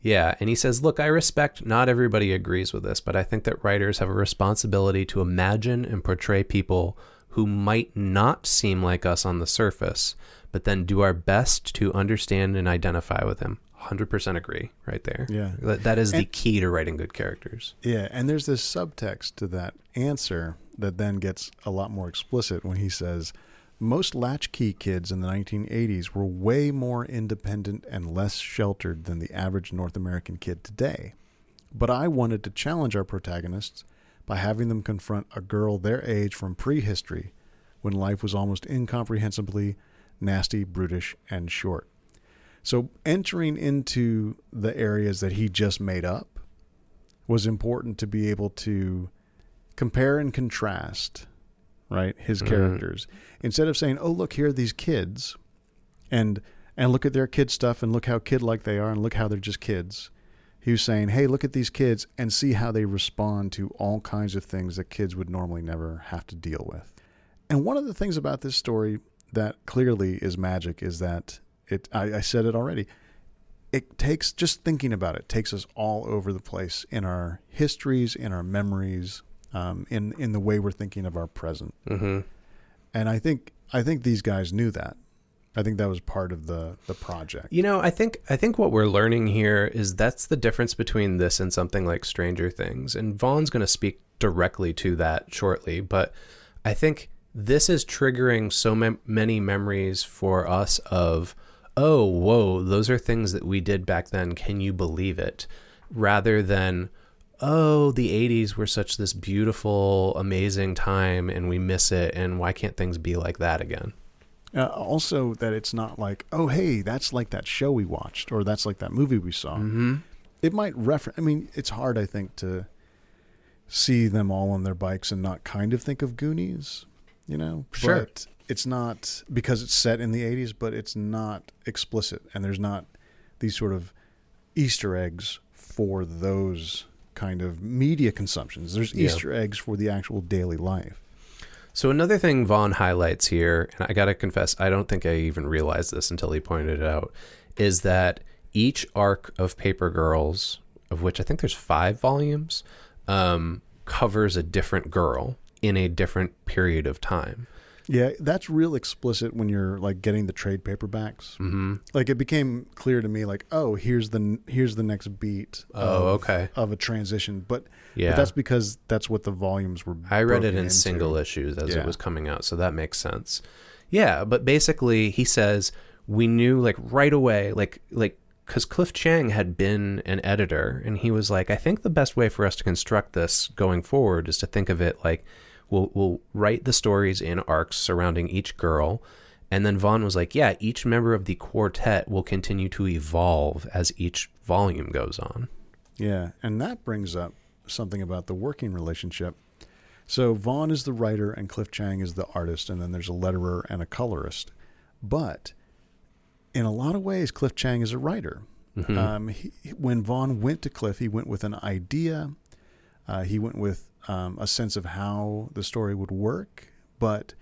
Yeah, and he says, look, I respect not everybody agrees with this, but I think that writers have a responsibility to imagine and portray people who might not seem like us on the surface, but then do our best to understand and identify with them. 100% agree right there. Yeah. That is the key to writing good characters. Yeah, and there's this subtext to that answer that then gets a lot more explicit when he says, most latchkey kids in the 1980s were way more independent and less sheltered than the average North American kid today. But I wanted to challenge our protagonists by having them confront a girl their age from prehistory, when life was almost incomprehensibly nasty, brutish, and short. So entering into the areas that he just made up was important to be able to compare and contrast, right, his characters. Instead of saying, oh, look, here are these kids, and look at their kid stuff, and look how kid-like they are, and look how they're just kids. He was saying, hey, look at these kids and see how they respond to all kinds of things that kids would normally never have to deal with. And one of the things about this story that clearly is magic is that I said it already. It takes, just thinking about it, takes us all over the place in our histories, in our memories, in the way we're thinking of our present. Mm-hmm. And I think these guys knew that. I think that was part of the project. You know, I think what we're learning here is that's the difference between this and something like Stranger Things. And Vaughan's going to speak directly to that shortly. But I think this is triggering so many memories for us of, oh, whoa, those are things that we did back then. Can you believe it? Rather than, oh, the 80s were such this beautiful, amazing time and we miss it. And why can't things be like that again? Also, that it's not like, oh, hey, that's like that show we watched, or that's like that movie we saw. Mm-hmm. It might reference. I mean, it's hard, I think, to see them all on their bikes and not kind of think of Goonies, you know? Sure. But it's not, because it's set in the 80s, but it's not explicit, and there's not these sort of Easter eggs for those kind of media consumptions. There's Easter eggs for the actual daily life. So another thing Vaughan highlights here, and I got to confess, I don't think I even realized this until he pointed it out, is that each arc of Paper Girls, of which I think there's 5 volumes, covers a different girl in a different period of time. Yeah, that's real explicit when you're like getting the trade paperbacks. Mm-hmm. Like it became clear to me, like, oh, here's the next beat. Of a transition, but that's because that's what the volumes were. I read it in single issues as it was coming out, so that makes sense. Yeah, but basically, he says we knew like right away, like because Cliff Chiang had been an editor, and he was like, I think the best way for us to construct this going forward is to think of it like, We'll write the stories in arcs surrounding each girl. And then Vaughan was like, yeah, each member of the quartet will continue to evolve as each volume goes on. Yeah, and that brings up something about the working relationship. So Vaughan is the writer and Cliff Chiang is the artist, and then there's a letterer and a colorist. But in a lot of ways, Cliff Chiang is a writer. Mm-hmm. When Vaughan went to Cliff, he went with an idea. He went with a sense of how the story would work. But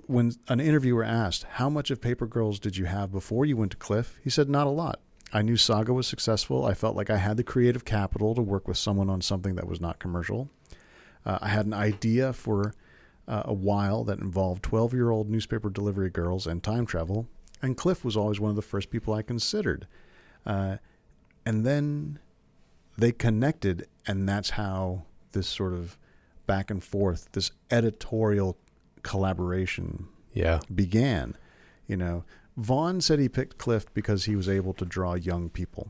when an interviewer asked, how much of Paper Girls did you have before you went to Cliff? He said, not a lot. I knew Saga was successful. I felt like I had the creative capital to work with someone on something that was not commercial. I had an idea for a while that involved 12-year-old newspaper delivery girls and time travel, and Cliff was always one of the first people I considered. And then they connected, and that's how this sort of back and forth, this editorial collaboration began. You know, Vaughan said he picked Cliff because he was able to draw young people.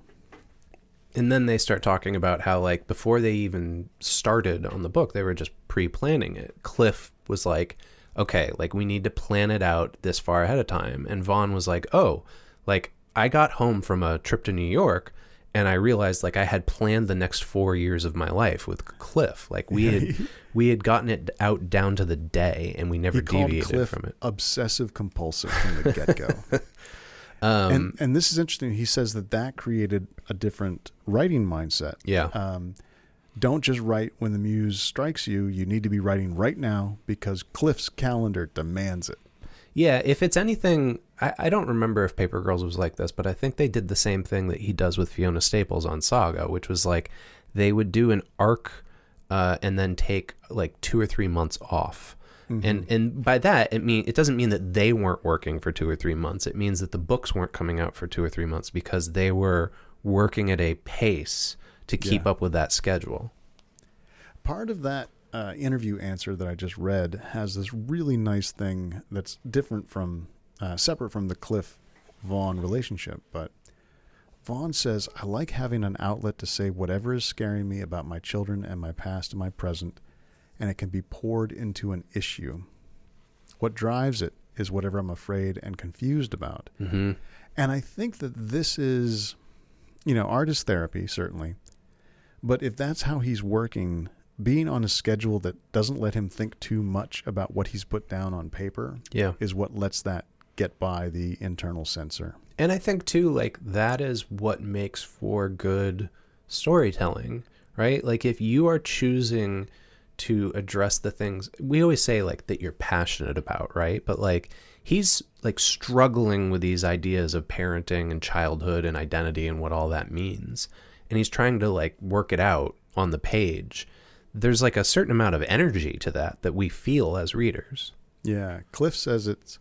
And then they start talking about how, like, before they even started on the book, they were just pre-planning it. Cliff was like, okay, like, we need to plan it out this far ahead of time. And Vaughan was like, oh, like, I got home from a trip to New York and I realized, like, I had planned the next 4 years of my life with Cliff. Like, we had gotten it out down to the day, and we never deviated Cliff from it. Obsessive compulsive from the get-go. And this is interesting. He says that created a different writing mindset. Yeah. Don't just write when the muse strikes you. You need to be writing right now because Cliff's calendar demands it. Yeah, if it's anything, I don't remember if Paper Girls was like this, but I think they did the same thing that he does with Fiona Staples on Saga, which was like they would do an arc and then take like 2 or 3 months off. Mm-hmm. And by that, it doesn't mean that they weren't working for 2 or 3 months. It means that the books weren't coming out for 2 or 3 months because they were working at a pace to keep up with that schedule. Part of that interview answer that I just read has this really nice thing that's different from, separate from the Cliff-Vaughan relationship. But Vaughan says, I like having an outlet to say whatever is scaring me about my children and my past and my present, and it can be poured into an issue. What drives it is whatever I'm afraid and confused about. Mm-hmm. And I think that this is, art is therapy, certainly. But if that's how he's working, being on a schedule that doesn't let him think too much about what he's put down on paper is what lets that get by the internal censor. And I think, too, like, that is what makes for good storytelling, right? Like, if you are choosing to address the things we always say, like, that you're passionate about, right? But, like, he's, like, struggling with these ideas of parenting and childhood and identity and what all that means. And he's trying to, like, work it out on the page. There's, like, a certain amount of energy to that we feel as readers. Yeah. Cliff says it's,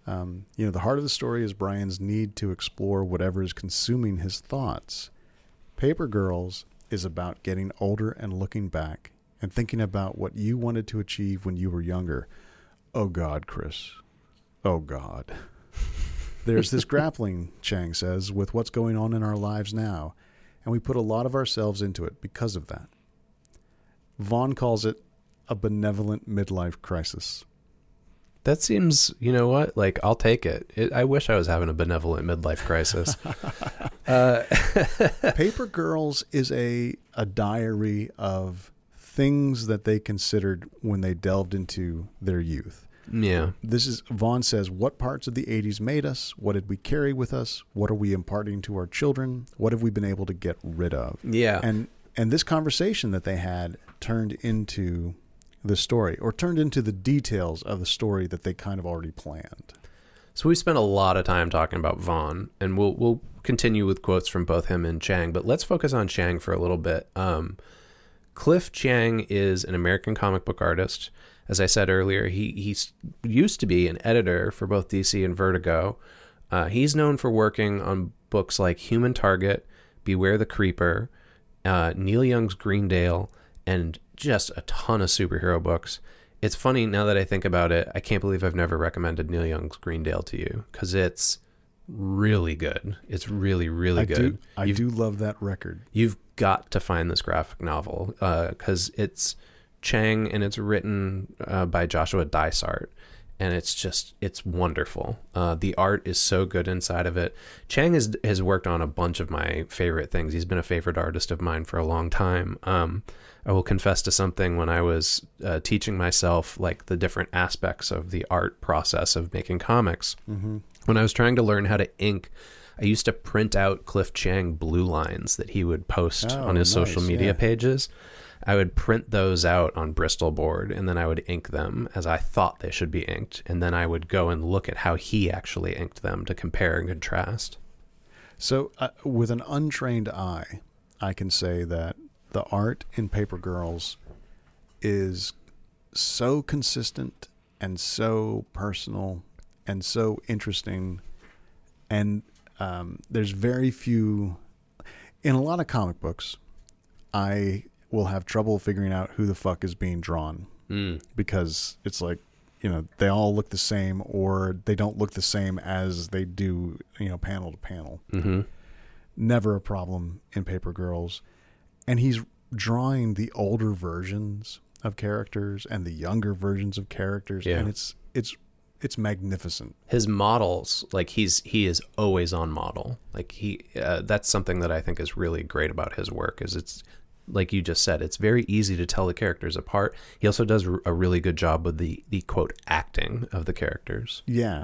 the heart of the story is Brian's need to explore whatever is consuming his thoughts. Paper Girls is about getting older and looking back and thinking about what you wanted to achieve when you were younger. Oh, God, Chris. Oh, God. There's this grappling, Chiang says, with what's going on in our lives now, and we put a lot of ourselves into it because of that. Vaughan calls it a benevolent midlife crisis. That seems, you know what? Like, I'll take it. I wish I was having a benevolent midlife crisis. Paper Girls is a diary of things that they considered when they delved into their youth. Yeah. Vaughan says, what parts of the 80s made us? What did we carry with us? What are we imparting to our children? What have we been able to get rid of? Yeah. And this conversation that they had turned into the story, or turned into the details of the story that they kind of already planned. So we spent a lot of time talking about Vaughan, and we'll continue with quotes from both him and Chiang, but let's focus on Chiang for a little bit. Cliff Chiang is an American comic book artist. As I said earlier, he used to be an editor for both DC and Vertigo. He's known for working on books like Human Target, Beware the Creeper, Neil Young's Greendale, and just a ton of superhero books. It's funny, now that I think about it, I can't believe I've never recommended Neil Young's Greendale to you, because it's really good. It's really, really good. I do love that record. You've got to find this graphic novel, because it's Chiang, and it's written by Joshua Dysart. And it's wonderful. The art is so good inside of it. Chiang has worked on a bunch of my favorite things. He's been a favorite artist of mine for a long time. I will confess to something. When I was teaching myself like the different aspects of the art process of making comics, when I was trying to learn how to ink, I used to print out Cliff Chiang blue lines that he would post on his social media pages. I would print those out on Bristol board, and then I would ink them as I thought they should be inked. And then I would go and look at how he actually inked them to compare and contrast. So with an untrained eye, I can say that the art in Paper Girls is so consistent and so personal and so interesting. And there's very few, in a lot of comic books, I will have trouble figuring out who the fuck is being drawn because it's like, they all look the same, or they don't look the same as they do, panel to panel. Never a problem in Paper Girls. And he's drawing the older versions of characters and the younger versions of characters. And it's magnificent. His models, like he is always on model. Like that's something that I think is really great about his work, is it's, like you just said, it's very easy to tell the characters apart. He also does a really good job with the quote acting of the characters. Yeah.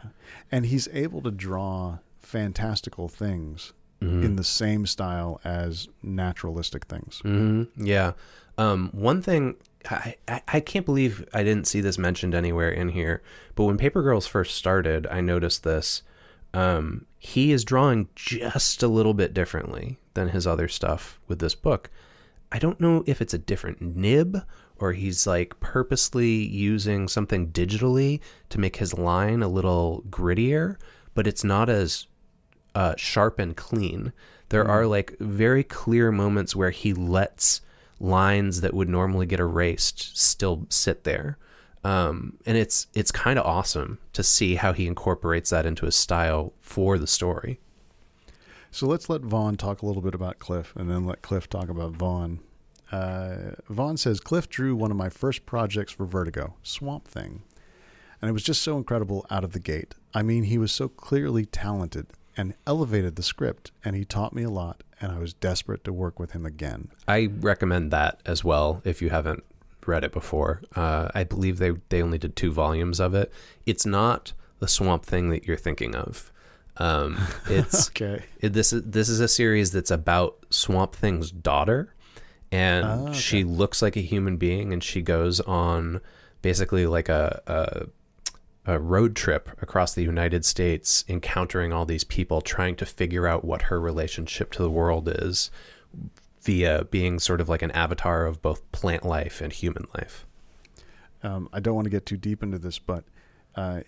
And he's able to draw fantastical things in the same style as naturalistic things. Yeah. One thing, I can't believe I didn't see this mentioned anywhere in here, but when Paper Girls first started, I noticed this. He is drawing just a little bit differently than his other stuff with this book. I don't know if it's a different nib, or he's like purposely using something digitally to make his line a little grittier, but it's not as sharp and clean. There are like very clear moments where he lets lines that would normally get erased still sit there. And it's kind of awesome to see how he incorporates that into his style for the story. So let's let Vaughan talk a little bit about Cliff, and then let Cliff talk about Vaughan. Vaughan says, Cliff drew one of my first projects for Vertigo, Swamp Thing. And it was just so incredible out of the gate. I mean, he was so clearly talented and elevated the script, and he taught me a lot, and I was desperate to work with him again. I recommend that as well if you haven't read it before. I believe they only did 2 volumes of it. It's not the Swamp Thing that you're thinking of. It's okay. This is a series that's about Swamp Thing's daughter, and she looks like a human being, and she goes on basically like a road trip across the United States, encountering all these people, trying to figure out what her relationship to the world is, via being sort of like an avatar of both plant life and human life. I don't want to get too deep into this, but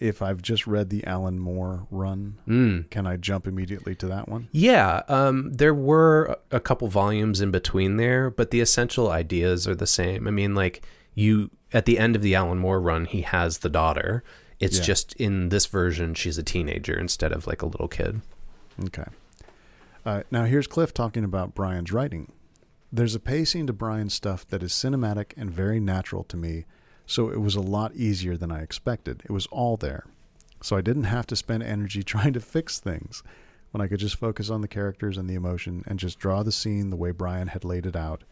if I've just read the Alan Moore run, can I jump immediately to that one? Yeah, there were a couple volumes in between there, but the essential ideas are the same. I mean, like, at the end of the Alan Moore run, he has the daughter. It's just in this version, she's a teenager instead of like a little kid. Okay. Now here's Cliff talking about Brian's writing. There's a pacing to Brian's stuff that is cinematic and very natural to me, so it was a lot easier than I expected. It was all there. So I didn't have to spend energy trying to fix things, when I could just focus on the characters and the emotion and just draw the scene the way Brian had laid it out,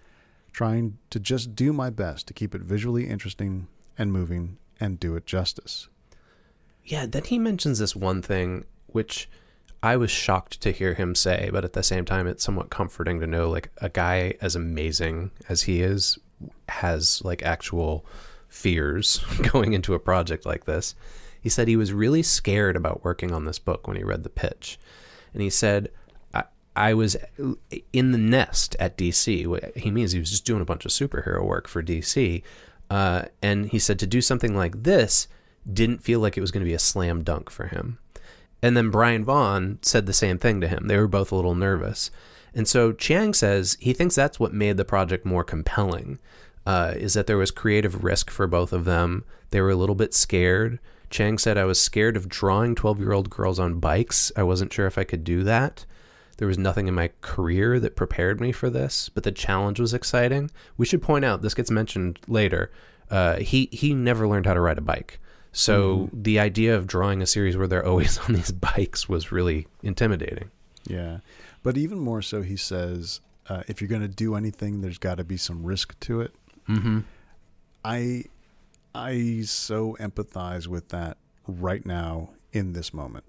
trying to just do my best to keep it visually interesting and moving and do it justice. Yeah, then he mentions this one thing, which I was shocked to hear him say, but at the same time, it's somewhat comforting to know, like, a guy as amazing as he is has like actual fears going into a project like this. He said he was really scared about working on this book when he read the pitch. And he said, I was in the nest at DC. What he means, he was just doing a bunch of superhero work for DC. And he said to do something like this didn't feel like it was going to be a slam dunk for him. And then Brian Vaughan said the same thing to him. They were both a little nervous. And so Chiang says he thinks that's what made the project more compelling, is that there was creative risk for both of them. They were a little bit scared. Chiang said, I was scared of drawing 12-year-old girls on bikes. I wasn't sure if I could do that. There was nothing in my career that prepared me for this, but the challenge was exciting. We should point out, this gets mentioned later, he never learned how to ride a bike. So the idea of drawing a series where they're always on these bikes was really intimidating. Yeah. But even more so, he says, if you're going to do anything, there's got to be some risk to it. Mm-hmm. I so empathize with that right now in this moment.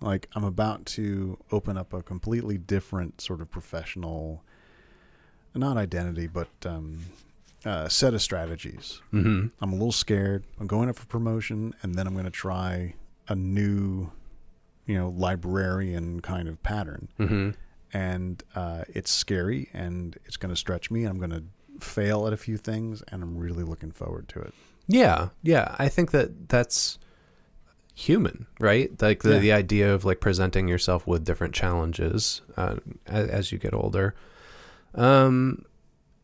Like, I'm about to open up a completely different sort of professional, not identity, but set of strategies. Mm-hmm. I'm a little scared. I'm going up for promotion, and then I'm going to try a new, librarian kind of pattern. Mm-hmm. And it's scary, and it's going to stretch me. I'm going to fail at a few things, and I'm really looking forward to it. Yeah. I think that's human, right? Like the idea of like presenting yourself with different challenges as you get older.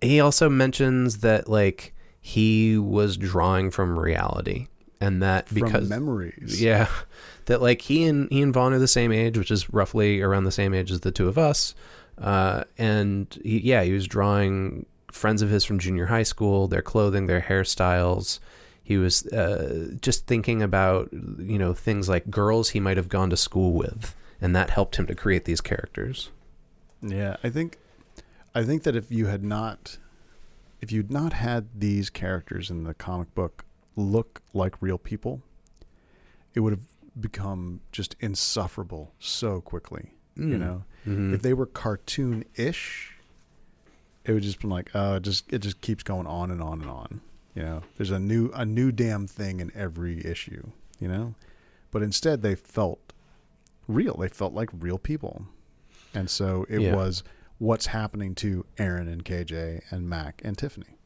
He also mentions that like he was drawing from reality, and that because from memories. Yeah, that like he and Vaughan are the same age, which is roughly around the same age as the two of us. And he was drawing friends of his from junior high school, their clothing, their hairstyles. He was just thinking about, things like girls he might have gone to school with, and that helped him to create these characters. Yeah, I think that if you'd not had these characters in the comic book look like real people, it would have become just insufferable so quickly. Mm-hmm. If they were cartoon-ish, it would just be like, it just keeps going on and on and on. There's a new damn thing in every issue. But instead they felt real. They felt like real people, and so it was what's happening to Aaron and KJ and Mac and Tiffany.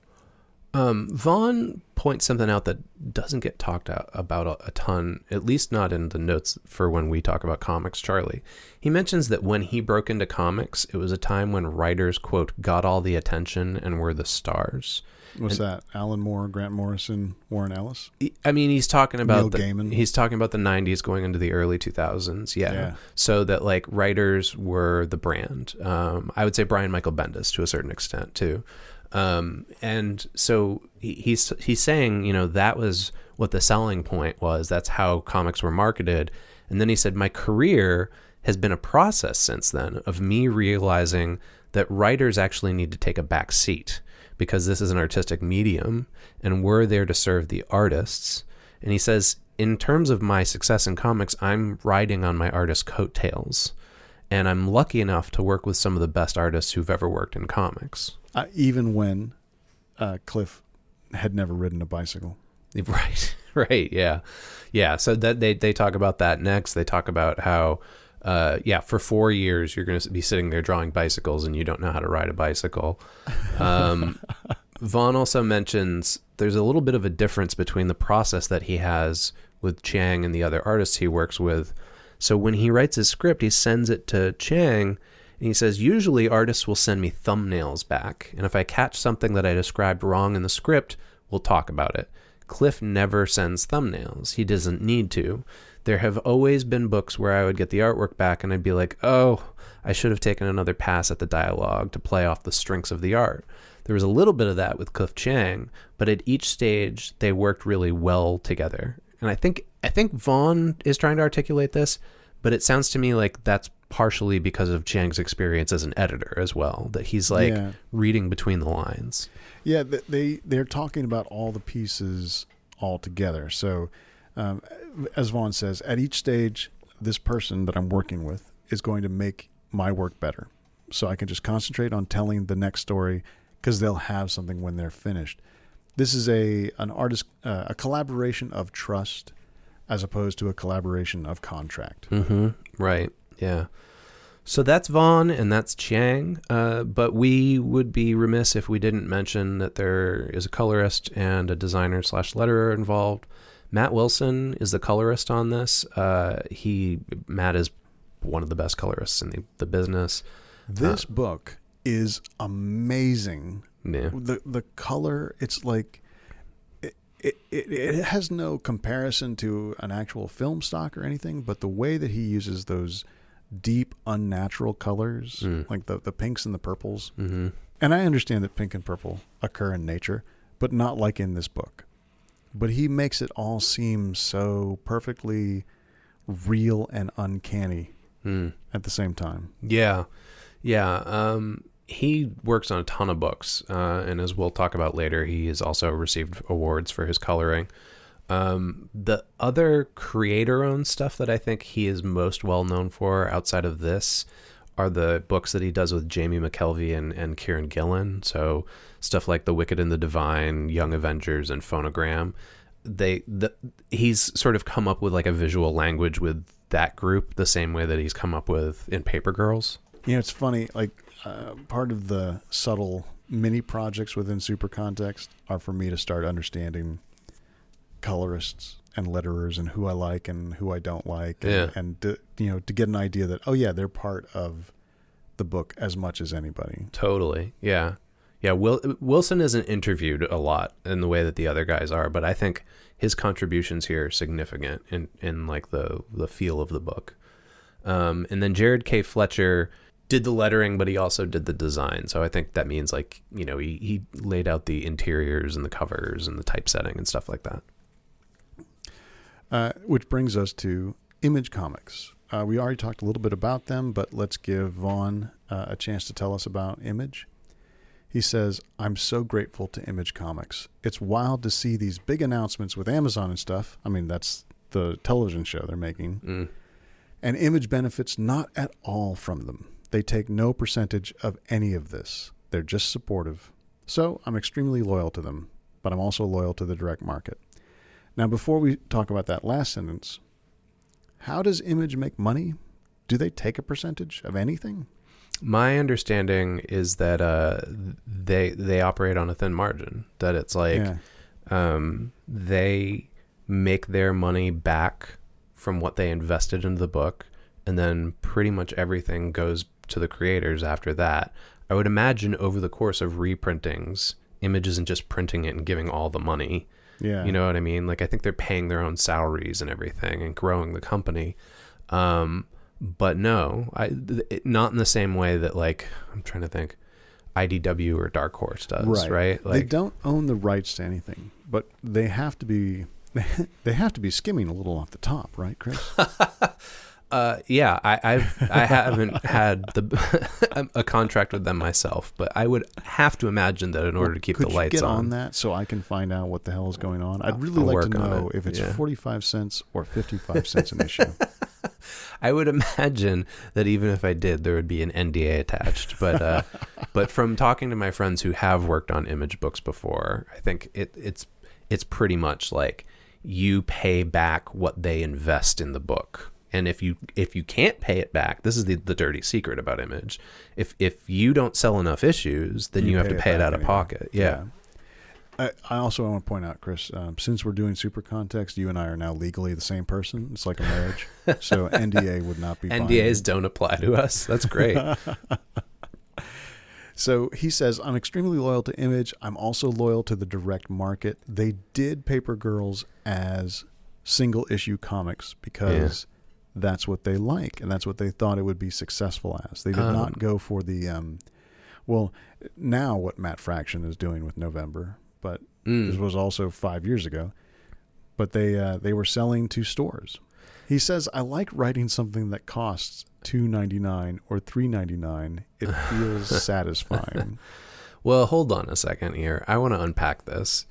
Vaughan points something out that doesn't get talked about a ton, at least not in the notes for when we talk about Comics Charlie. He mentions that when he broke into comics, it was a time when writers, quote, got all the attention and were the stars. What's that? Alan Moore, Grant Morrison, Warren Ellis? I mean, he's talking about Neil Gaiman. He's talking about the 90s going into the early 2000s. Yeah. So that like writers were the brand. I would say Brian Michael Bendis to a certain extent too. And so he's saying, that was what the selling point was. That's how comics were marketed. And then he said, my career has been a process since then of me realizing that writers actually need to take a back seat, because this is an artistic medium and we're there to serve the artists. And he says, in terms of my success in comics, I'm riding on my artist's coattails, and I'm lucky enough to work with some of the best artists who've ever worked in comics. Even when Cliff had never ridden a bicycle. Right. Yeah. So that they talk about that next. They talk about how, for 4 years, you're going to be sitting there drawing bicycles and you don't know how to ride a bicycle. Vaughan also mentions there's a little bit of a difference between the process that he has with Chiang and the other artists he works with. So when he writes his script, he sends it to Chiang, and he says, usually artists will send me thumbnails back, and if I catch something that I described wrong in the script, we'll talk about it. Cliff never sends thumbnails. He doesn't need to. There have always been books where I would get the artwork back and I'd be like, oh, I should have taken another pass at the dialogue to play off the strengths of the art. There was a little bit of that with Cliff Chiang, but at each stage they worked really well together. And I think Vaughan is trying to articulate this, but it sounds to me like that's partially because of Chiang's experience as an editor as well, that he's reading between the lines. Yeah, they're talking about all the pieces all together. So as Vaughan says, at each stage, this person that I'm working with is going to make my work better. So I can just concentrate on telling the next story because they'll have something when they're finished. This is an artist, a collaboration of trust as opposed to a collaboration of contract. Mm-hmm. Right. Yeah. So that's Vaughan and that's Chiang. But we would be remiss if we didn't mention that there is a colorist and a designer/letterer involved. Matt Wilson is the colorist on this. Matt is one of the best colorists in the business. This book is amazing. Yeah. The color, it's like it has no comparison to an actual film stock or anything, but the way that he uses those deep, unnatural colors, like the pinks and the purples. Mm-hmm. And I understand that pink and purple occur in nature, but not like in this book. But he makes it all seem so perfectly real and uncanny at the same time. Yeah. Yeah. He works on a ton of books, and as we'll talk about later, he has also received awards for his coloring. The other creator-owned stuff that I think he is most well known for outside of this are the books that he does with Jamie McKelvey and Kieran Gillen. So stuff like The Wicked and the Divine, Young Avengers, and Phonogram. He's sort of come up with like a visual language with that group the same way that he's come up with in Paper Girls. You know, it's funny, like part of the subtle mini projects within Super Context are for me to start understanding colorists and letterers and who I like and who I don't like, and to get an idea that, oh yeah, they're part of the book as much as anybody. Totally. Yeah. Wilson isn't interviewed a lot in the way that the other guys are, but I think his contributions here are significant in like the feel of the book. And then Jared K. Fletcher did the lettering, but he also did the design. So I think that means like, he laid out the interiors and the covers and the typesetting and stuff like that. Which brings us to Image Comics. We already talked a little bit about them, but let's give Vaughan a chance to tell us about Image. He says, I'm so grateful to Image Comics. It's wild to see these big announcements with Amazon and stuff. I mean, that's the television show they're making. And Image benefits not at all from them. They take no percentage of any of this. They're just supportive. So I'm extremely loyal to them, but I'm also loyal to the direct market. Now, before we talk about that last sentence, how does Image make money? Do they take a percentage of anything? My understanding is that they operate on a thin margin, that it's like they make their money back from what they invested into the book, and then pretty much everything goes to the creators after that. I would imagine over the course of reprintings, Image isn't just printing it and giving all the money. Yeah. You know what I mean? Like, I think they're paying their own salaries and everything and growing the company. But no, not in the same way that, like, I'm trying to think, IDW or Dark Horse does, right? Like, they don't own the rights to anything, but they have to be skimming a little off the top, right, Chris? Yeah, I haven't had a contract with them myself, but I would have to imagine that in order to keep the lights on. Could you get on that so I can find out what the hell is going on? I'd really like to know if it's 45 cents or 55 cents an issue. I would imagine that even if I did, there would be an NDA attached. But but from talking to my friends who have worked on Image books before, I think it's pretty much like you pay back what they invest in the book. And if you can't pay it back, this is the dirty secret about Image. If you don't sell enough issues, then you have to pay it out of pocket. Yeah. I also want to point out, Chris, since we're doing Super Context, you and I are now legally the same person. It's like a marriage. So NDA would not be binding. NDAs don't apply to us. That's great. So he says, I'm extremely loyal to Image. I'm also loyal to the direct market. They did Paper Girls as single issue comics because that's what they like, and that's what they thought it would be successful as. They did not go for the, now what Matt Fraction is doing with November, but this was also 5 years ago. But they were selling to stores. He says, I like writing something that costs $2.99 or $3.99. It feels satisfying. Well, hold on a second here. I want to unpack this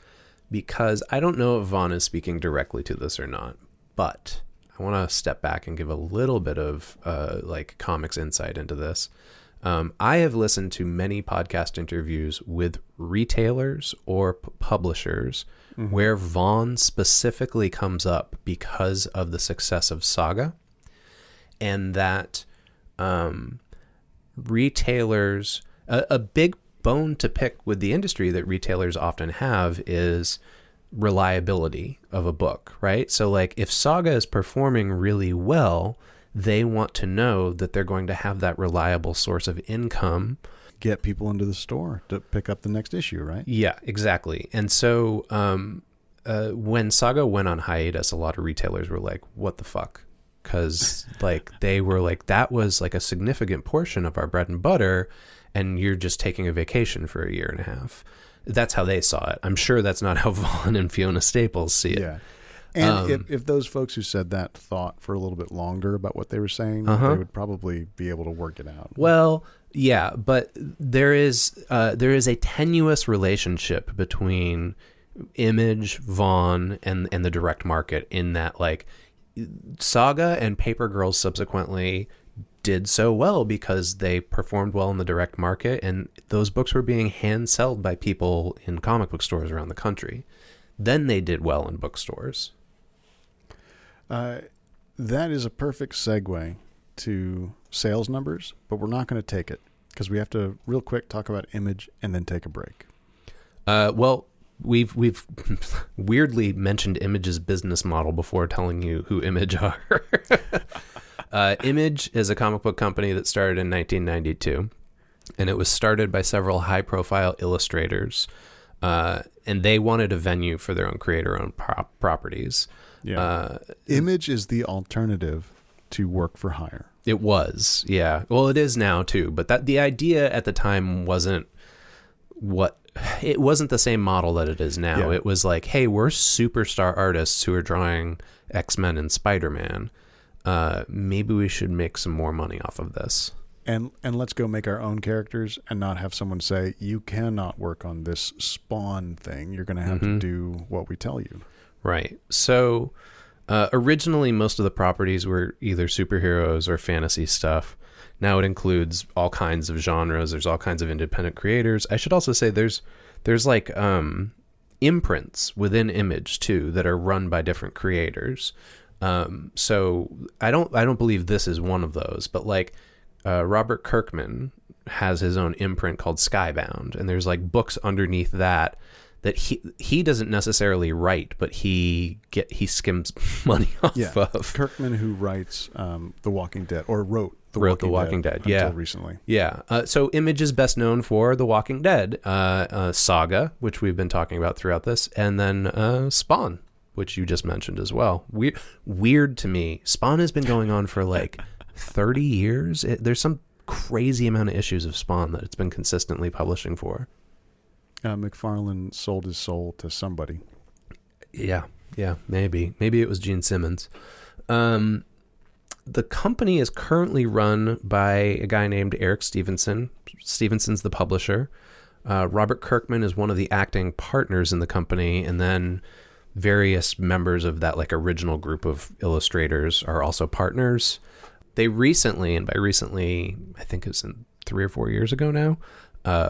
because I don't know if Vaughan is speaking directly to this or not, but I want to step back and give a little bit of like comics insight into this. I have listened to many podcast interviews with retailers or publishers where Vaughan specifically comes up because of the success of Saga, and that retailers, a big bone to pick with the industry that retailers often have is reliability of a book, right? So like if Saga is performing really well, they want to know that they're going to have that reliable source of income. Get people into the store to pick up the next issue, right? Yeah, exactly. And so when Saga went on hiatus, a lot of retailers were like, what the fuck? because like they were like, that was like a significant portion of our bread and butter, and you're just taking a vacation for a year and a half. That's how they saw it. I'm sure that's not how Vaughan and Fiona Staples see it. Yeah. And if those folks who said that thought for a little bit longer about what they were saying, they would probably be able to work it out. Well, yeah, but there is a tenuous relationship between Image, Vaughan, and the direct market, in that like Saga and Paper Girls subsequently did so well because they performed well in the direct market, and those books were being hand sold by people in comic book stores around the country. Then they did well in bookstores. That is a perfect segue to sales numbers, but we're not going to take it because we have to real quick talk about Image and then take a break. Well, we've weirdly mentioned Image's business model before telling you who Image are. Image is a comic book company that started in 1992, and it was started by several high-profile illustrators, and they wanted a venue for their own creator-owned properties. Yeah. Image is the alternative to work for hire. It was, yeah. Well, it is now too, but that the idea at the time wasn't the same model that it is now. Yeah. It was like, hey, we're superstar artists who are drawing X-Men and Spider-Man. Maybe we should make some more money off of this. And let's go make our own characters and not have someone say, you cannot work on this Spawn thing. You're going to have to do what we tell you. Right. So originally, most of the properties were either superheroes or fantasy stuff. Now it includes all kinds of genres. There's all kinds of independent creators. I should also say there's like imprints within Image too that are run by different creators. So I don't believe this is one of those, but like Robert Kirkman has his own imprint called Skybound, and there's like books underneath that he doesn't necessarily write, but he skims money off of. Kirkman, who writes The Walking Dead, or wrote The Walking Dead until recently. Yeah. So Image is best known for The Walking Dead, Saga, which we've been talking about throughout this, and then Spawn, which you just mentioned as well. Weird to me. Spawn has been going on for like 30 years. There's some crazy amount of issues of Spawn that it's been consistently publishing for. McFarlane sold his soul to somebody. Yeah, maybe it was Gene Simmons. The company is currently run by a guy named Eric Stevenson. Stevenson's the publisher. Robert Kirkman is one of the acting partners in the company, and then various members of that like original group of illustrators are also partners. They recently, and by recently, I think it's 3 or 4 years ago now,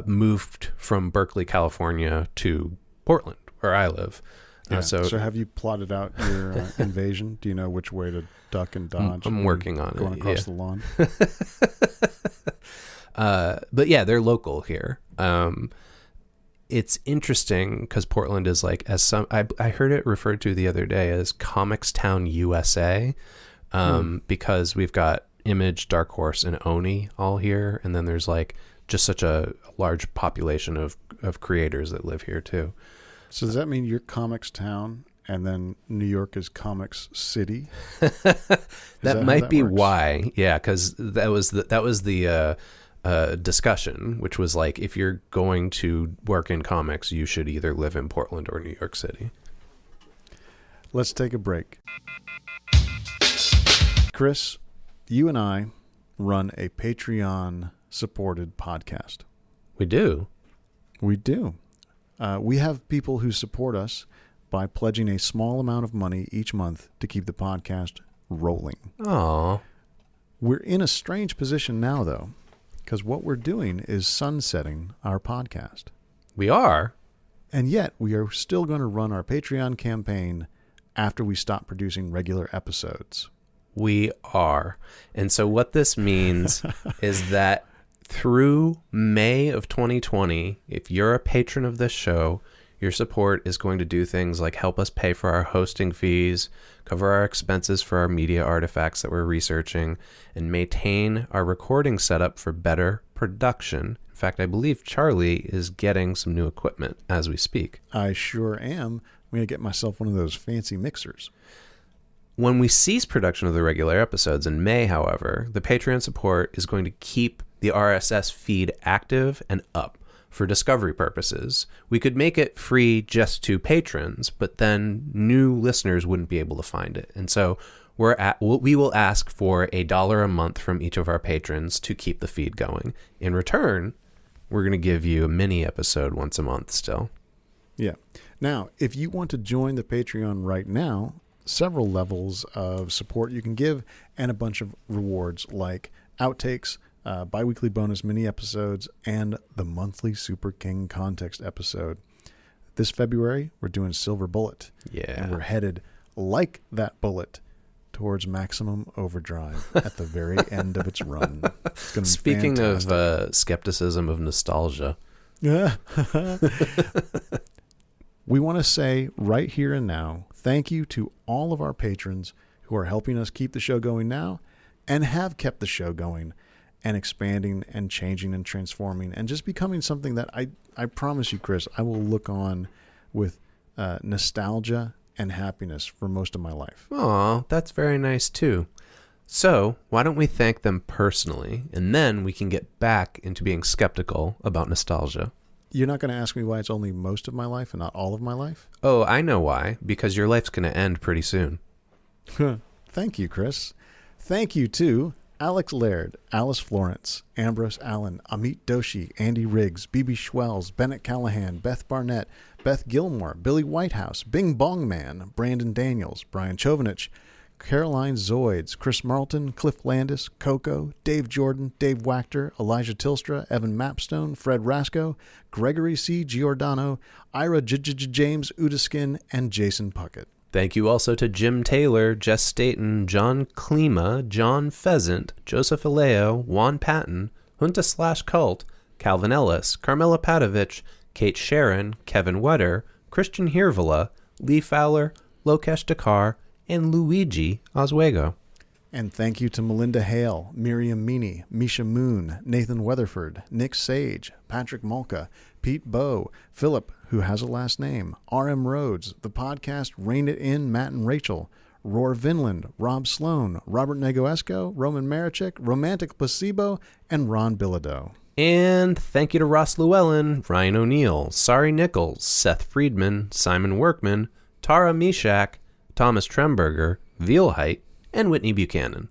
moved from Berkeley, California to Portland, where I live. So have you plotted out your invasion? Do you know which way to duck and dodge? I'm working on going it. Across the lawn. But yeah, they're local here. It's interesting because Portland is like, I heard it referred to the other day as Comics Town, USA, because we've got Image, Dark Horse, and Oni all here, and then there's like just such a large population of creators that live here too. So does that mean you're Comics Town and then New York is Comics City? That might be why. Yeah, because that was the discussion, which was like, if you're going to work in comics, you should either live in Portland or New York City. Let's take a break. Chris, you and I run a Patreon-supported podcast. We do. We do. We have people who support us by pledging a small amount of money each month to keep the podcast rolling. Aww. We're in a strange position now, though, because what we're doing is sunsetting our podcast. We are. And yet, we are still going to run our Patreon campaign after we stop producing regular episodes. We are. And so what this means is that through May of 2020, if you're a patron of this show, your support is going to do things like help us pay for our hosting fees, cover our expenses for our media artifacts that we're researching, and maintain our recording setup for better production. In fact, I believe Charlie is getting some new equipment as we speak. I sure am. I'm going to get myself one of those fancy mixers. When we cease production of the regular episodes in May, however, the Patreon support is going to keep the RSS feed active and up for discovery purposes. We could make it free just to patrons, but then new listeners wouldn't be able to find it. And so we will ask for $1 a month from each of our patrons to keep the feed going. In return, we're going to give you a mini episode once a month still. Yeah. Now, if you want to join the Patreon right now, several levels of support you can give and a bunch of rewards like outtakes, bi-weekly bonus mini episodes, and the monthly Super King Context episode. This February, we're doing Silver Bullet. Yeah. And we're headed, like that bullet, towards maximum overdrive at the very end of its run. It's gonna be Speaking fantastic. of skepticism of nostalgia. Yeah. We want to say right here and now, thank you to all of our patrons who are helping us keep the show going now and have kept the show going and expanding and changing and transforming and just becoming something that I promise you, Chris, I will look on with nostalgia and happiness for most of my life. Aw, that's very nice too. So why don't we thank them personally, and then we can get back into being skeptical about nostalgia. You're not going to ask me why it's only most of my life and not all of my life? Oh, I know why. Because your life's going to end pretty soon. Thank you, Chris. Thank you to Alex Laird, Alice Florence, Ambrose Allen, Amit Doshi, Andy Riggs, B.B. Schwells, Bennett Callahan, Beth Barnett, Beth Gilmore, Billy Whitehouse, Bing Bong Man, Brandon Daniels, Brian Chovanich, Caroline Zoids, Chris Marlton, Cliff Landis, Coco, Dave Jordan, Dave Wachter, Elijah Tilstra, Evan Mapstone, Fred Rasco, Gregory C. Giordano, Ira James Udaskin, and Jason Puckett. Thank you also to Jim Taylor, Jess Staten, John Klima, John Pheasant, Joseph Aleo, Juan Patton, Junta/Cult, Calvin Ellis, Carmela Padovich, Kate Sharon, Kevin Wetter, Christian Hirvala, Lee Fowler, Lokesh Dakar, and Luigi Oswego. And thank you to Melinda Hale, Miriam Meany, Misha Moon, Nathan Weatherford, Nick Sage, Patrick Malka, Pete Bowe, Philip, who has a last name, R.M. Rhodes, the podcast Rein It In, Matt and Rachel, Roar Vinland, Rob Sloan, Robert Negoesco, Roman Marichik, Romantic Placebo, and Ron Bilodeau. And thank you to Ross Llewellyn, Ryan O'Neill, Sari Nichols, Seth Friedman, Simon Workman, Tara Mishak, Thomas Tremberger, Vealheit, and Whitney Buchanan.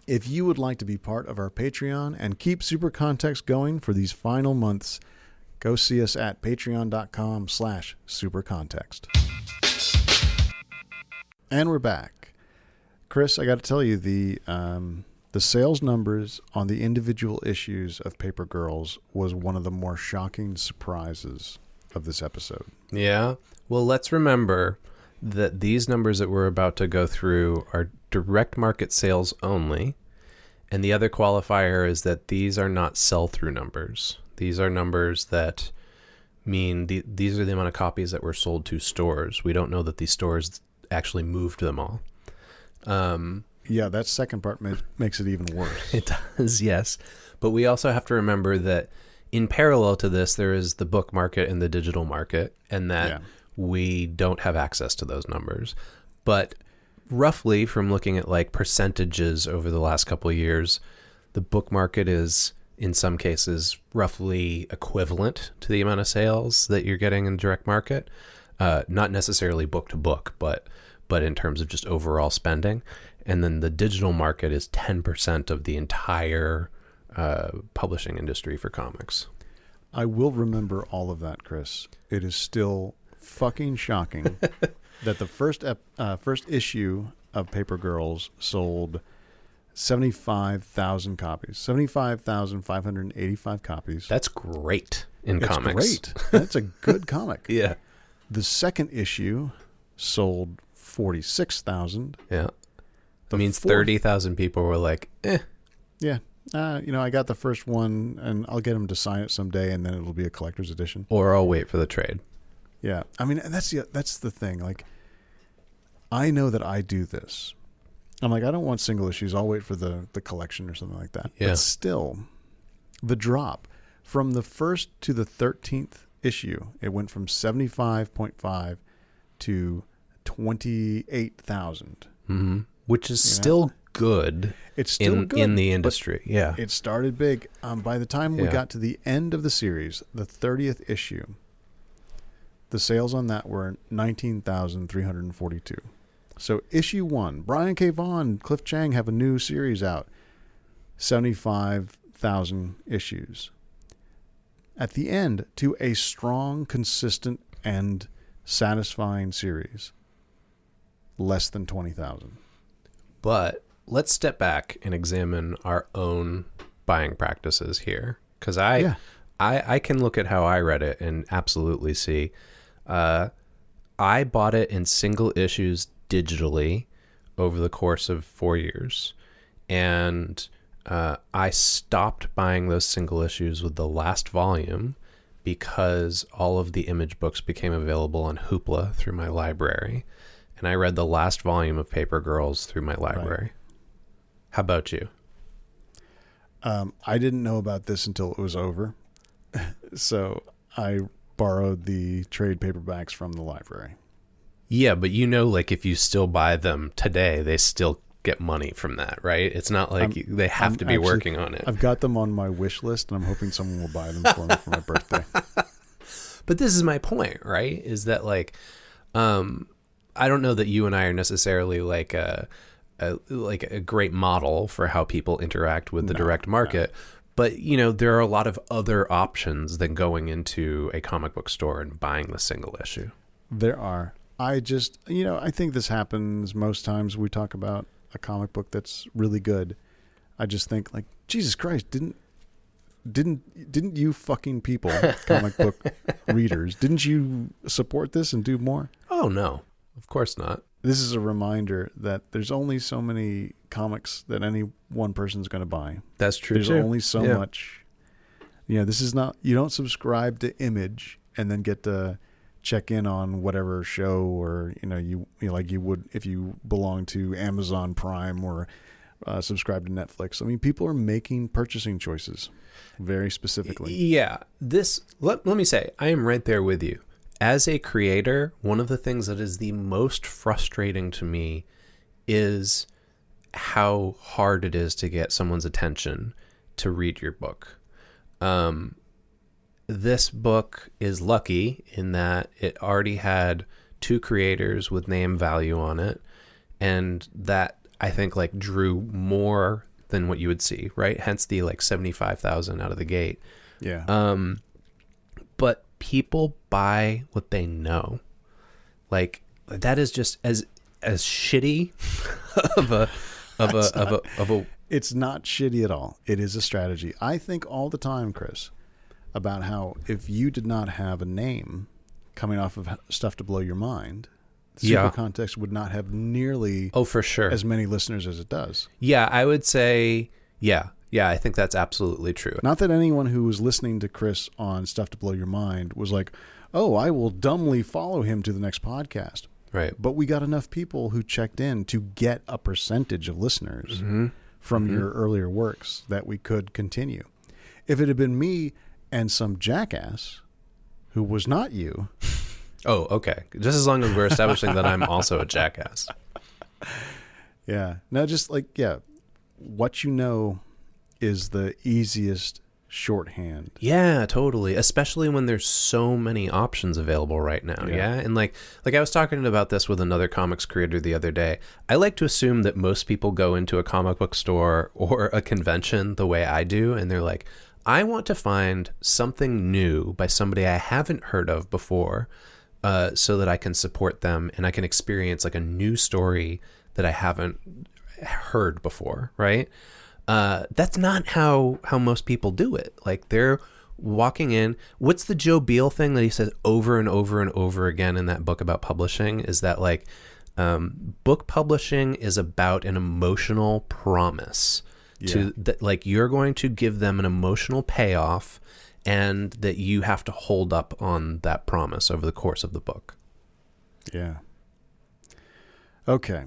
If you would like to be part of our Patreon and keep Super Context going for these final months, go see us at patreon.com/supercontext. And we're back. Chris, I got to tell you, the sales numbers on the individual issues of Paper Girls was one of the more shocking surprises of this episode. Yeah. Well, let's remember that these numbers that we're about to go through are direct market sales only. And the other qualifier is that these are not sell-through numbers. These are numbers that mean these are the amount of copies that were sold to stores. We don't know that these stores actually moved them all. Yeah, that second part makes it even worse. It does, yes. But we also have to remember that in parallel to this, there is the book market and the digital market, and that we don't have access to those numbers. But roughly, from looking at like percentages over the last couple of years, the book market is in some cases roughly equivalent to the amount of sales that you're getting in direct market. Not necessarily book to book, but in terms of just overall spending. And then the digital market is 10% of the entire publishing industry for comics. I will remember all of that, Chris. It is still fucking shocking that the first issue of Paper Girls sold 75,000 copies. 75,585 copies. That's great in comics. Great. That's a good comic. Yeah. The second issue sold 46,000. Yeah. That means 30,000 people were like, eh. Yeah. I got the first one, and I'll get them to sign it someday, and then it'll be a collector's edition. Or I'll wait for the trade. Yeah. I mean, that's the thing. Like, I know that I do this. I'm like, I don't want single issues. I'll wait for the collection or something like that. Yeah. But still, the drop from the first to the 13th issue, it went from 75.5 to 28,000. Which is still good. It's still good in the industry. Yeah. It started big. By the time we got to the end of the series, the 30th issue, the sales on that were 19,342. So issue 1, Brian K. Vaughan, Cliff Chiang have a new series out. 75,000 issues. At the end, to a strong, consistent, and satisfying series, less than 20,000. But let's step back and examine our own buying practices here. Because I can look at how I read it and absolutely see. I bought it in single issues digitally over the course of 4 years. And I stopped buying those single issues with the last volume because all of the image books became available on Hoopla through my library. And I read the last volume of Paper Girls through my library. Right. How about you? I didn't know about this until it was over. So I borrowed the trade paperbacks from the library. Yeah, but like if you still buy them today, they still get money from that, right? It's not like they have to be working on it. I've got them on my wish list, and I'm hoping someone will buy them for me for my birthday. But this is my point, right? Is that I don't know that you and I are necessarily like a great model for how people interact with the direct market. But, there are a lot of other options than going into a comic book store and buying the single issue. There are. I just, I think this happens most times we talk about a comic book that's really good. I just think Jesus Christ, didn't you fucking people, comic book readers, didn't you support this and do more? Oh, no, of course not. This is a reminder that there's only so many comics that any one person's going to buy. That's true. There's only so much. This is not, you don't subscribe to Image and then get to check in on whatever show or, you like you would if you belong to Amazon Prime or subscribe to Netflix. I mean, people are making purchasing choices very specifically. Yeah. Let me say, I am right there with you. As a creator, one of the things that is the most frustrating to me is how hard it is to get someone's attention to read your book. This book is lucky in that it already had 2 creators with name value on it, and that I think drew more than what you would see, right? Hence the 75,000 out of the gate. Yeah. But people buy what they know. That is just as shitty of a It's not shitty at all. It is a strategy. I think all the time, Chris, about how if you did not have a name coming off of Stuff to Blow Your Mind, Super Context would not have nearly for sure as many listeners as it does. Yeah, I would say I think that's absolutely true. Not that anyone who was listening to Chris on Stuff to Blow Your Mind was like, oh, I will dumbly follow him to the next podcast. Right. But we got enough people who checked in to get a percentage of listeners from your earlier works that we could continue. If it had been me and some jackass who was not you. Oh, okay. Just as long as we're establishing that I'm also a jackass. Yeah. No, just what you know is the easiest shorthand. Yeah, totally. Especially when there's so many options available right now. Yeah. And like I was talking about this with another comics creator the other day. I like to assume that most people go into a comic book store or a convention the way I do, and they're like, I want to find something new by somebody I haven't heard of before, so that I can support them and I can experience a new story that I haven't heard before, right? That's not how most people do it. They're walking in. What's the Joe Beal thing that he says over and over and over again in that book about publishing is that book publishing is about an emotional promise to that, you're going to give them an emotional payoff, and that you have to hold up on that promise over the course of the book. Yeah. Okay.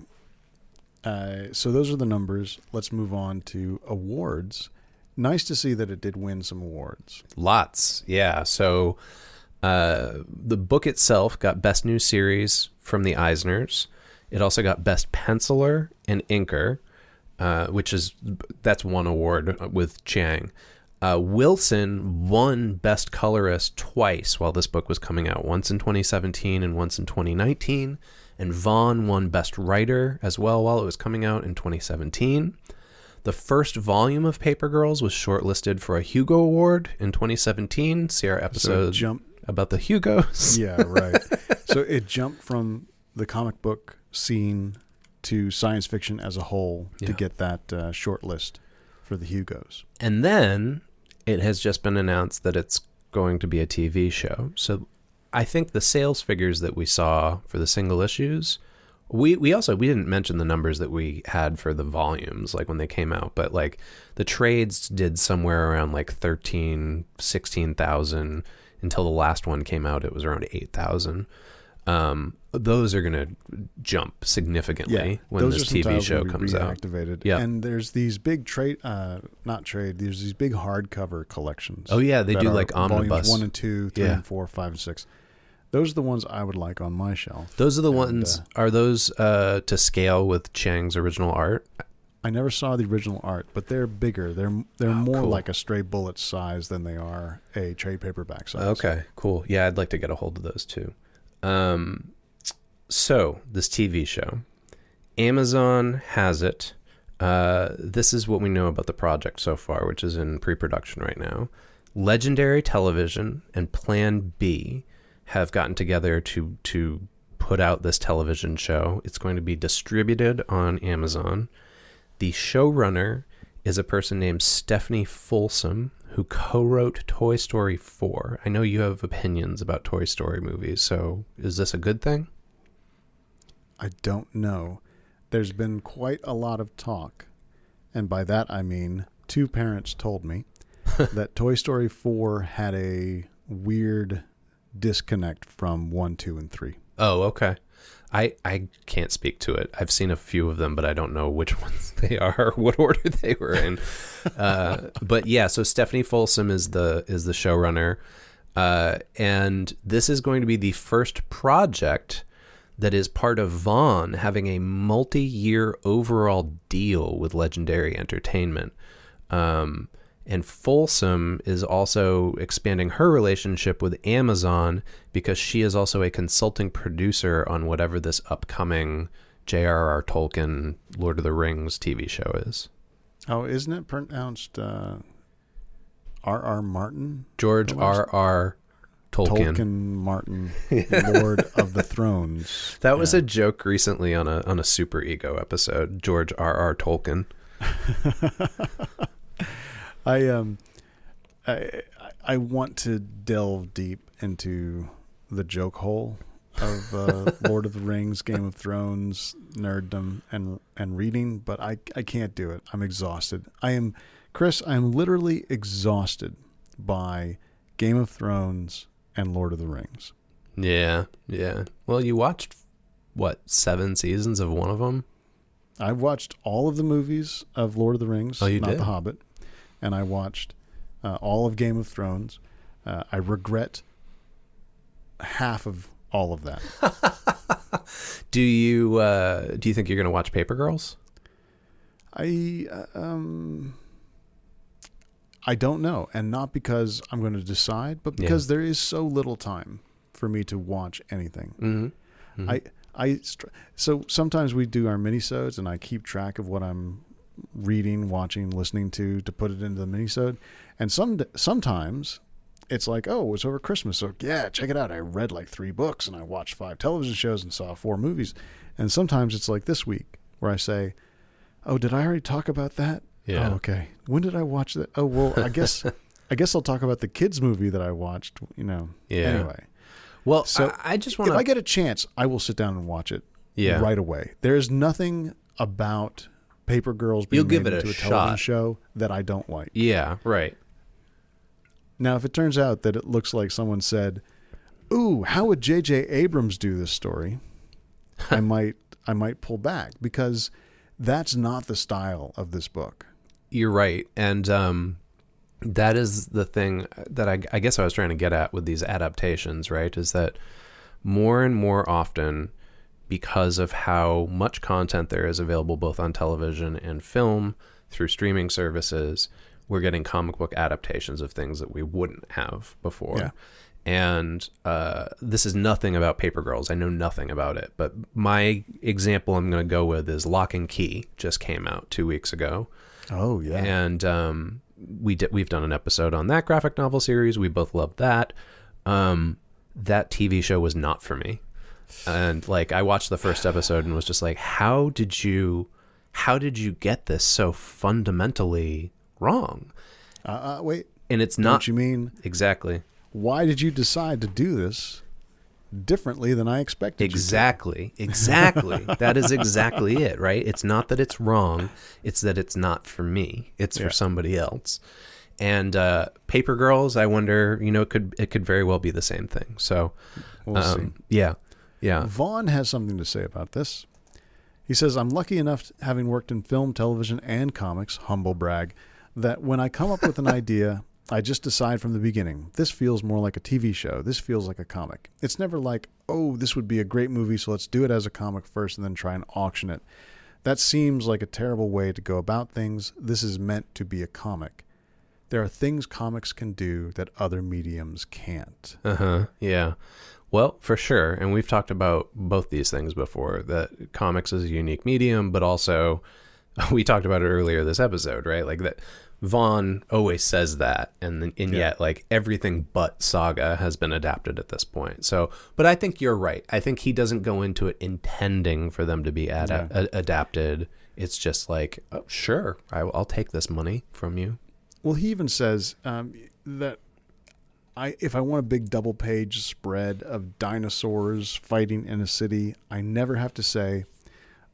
So those are the numbers. Let's move on to awards. Nice to see that it did win some awards. Lots. Yeah. So the book itself got Best New Series from the Eisners. It also got Best Penciler and Inker, that's one award with Chiang. Wilson won Best Colorist twice while this book was coming out, once in 2017 and once in 2019. And Vaughan won Best Writer as well while it was coming out in 2017. The first volume of Paper Girls was shortlisted for a Hugo Award in 2017. See our episode about the Hugos. Yeah, right. So it jumped from the comic book scene to science fiction as a whole to get that short list for the Hugos. And then it has just been announced that it's going to be a TV show. So I think the sales figures that we saw for the single issues, we didn't mention the numbers that we had for the volumes, like when they came out, but like the trades did somewhere around like 16,000 until the last one came out. It was around 8,000. Those are going to jump significantly when this TV show comes out. Yeah. And there's these big there's these big hardcover collections. Oh yeah, they do like omnibus. Volumes 1 and 2, 3 and 4, 5 and 6. Those are the ones I would like on my shelf. Those are the ones, are those to scale with Chiang's original art? I never saw the original art, but they're bigger. They're more cool. Like a stray bullet size than they are a trade paperback size. Okay, cool. Yeah, I'd like to get a hold of those too. So this TV show, Amazon has it. This is what we know about the project so far, which is in pre-production right now. Legendary Television and Plan B have gotten together to put out this television show. It's going to be distributed on Amazon. The showrunner is a person named Stephanie Folsom, who co-wrote Toy Story 4. I know you have opinions about Toy Story movies, so is this a good thing? I don't know. There's been quite a lot of talk, and by that I mean 2 parents told me that Toy Story 4 had a weird disconnect from 1, 2, and 3. Oh, okay. I can't speak to it. I've seen a few of them, but I don't know which ones they are, what order they were in. But yeah, so Stephanie Folsom is the showrunner, and this is going to be the first project that is part of Vaughan having a multi-year overall deal with Legendary Entertainment. And Folsom is also expanding her relationship with Amazon because she is also a consulting producer on whatever this upcoming J.R.R. Tolkien Lord of the Rings TV show is. Oh, isn't it pronounced R.R. Martin? George R.R. Tolkien. Tolkien Martin, Lord of the Thrones. That was a joke recently on a Super Ego episode. George R.R. Tolkien. I want to delve deep into the joke hole of Lord of the Rings, Game of Thrones, nerddom, and reading, but I can't do it. I'm exhausted. Chris, I'm literally exhausted by Game of Thrones and Lord of the Rings. Yeah. Well, you watched, 7 seasons of one of them? I watched all of the movies of Lord of the Rings, not The Hobbit. And I watched all of Game of Thrones. I regret half of all of that. Do you think you're going to watch Paper Girls? I don't know, and not because I'm going to decide, but because there is so little time for me to watch anything. Mm-hmm. So sometimes we do our minisodes, and I keep track of what I'm reading, watching, listening to put it into the minisode. And sometimes it's like, oh, it's over Christmas, so yeah, check it out. I read like 3 books and I watched 5 television shows and saw 4 movies. And sometimes it's like this week where I say, oh, did I already talk about that? Yeah. Oh, okay. When did I watch that? Oh, well, I guess I'll talk about the kids movie that I watched, Yeah. Anyway. Well, so I just want to, if I get a chance, I will sit down and watch it right away. There's nothing about Paper Girls being made into a television show that I don't like. Yeah, right. Now, if it turns out that it looks like someone said, ooh, how would J.J. Abrams do this story? I might pull back, because that's not the style of this book. You're right. And that is the thing that I guess I was trying to get at with these adaptations, right? Is that more and more often because of how much content there is available both on television and film through streaming services. We're getting comic book adaptations of things that we wouldn't have before. Yeah. And this is nothing about Paper Girls. I know nothing about it. But my example I'm going to go with is Lock and Key, just came out 2 weeks ago. Oh, yeah. And we've done an episode on that graphic novel series. We both loved that. That TV show was not for me. And like, I watched the first episode and was just like, how did you get this so fundamentally wrong? Wait. And it's not. Don't you mean exactly. Why did you decide to do this differently than I expected? Exactly. That is exactly it, right? It's not that it's wrong. It's that it's not for me. It's for somebody else. And Paper Girls, I wonder, it could very well be the same thing. So we'll see. Yeah. Vaughan has something to say about this. He says, I'm lucky enough, having worked in film, television, and comics, humble brag, that when I come up with an idea, I just decide from the beginning, this feels more like a TV show. This feels like a comic. It's never like, oh, this would be a great movie, so let's do it as a comic first and then try and auction it. That seems like a terrible way to go about things. This is meant to be a comic. There are things comics can do that other mediums can't. Yeah. Well, for sure. And we've talked about both these things before, that comics is a unique medium, but also we talked about it earlier this episode, right? Like that Vaughan always says that, and yet like everything but Saga has been adapted at this point. So, but I think you're right. I think he doesn't go into it intending for them to be adapted. It's just like, oh, sure, I'll take this money from you. Well, he even says that if I want a big double-page spread of dinosaurs fighting in a city, I never have to say,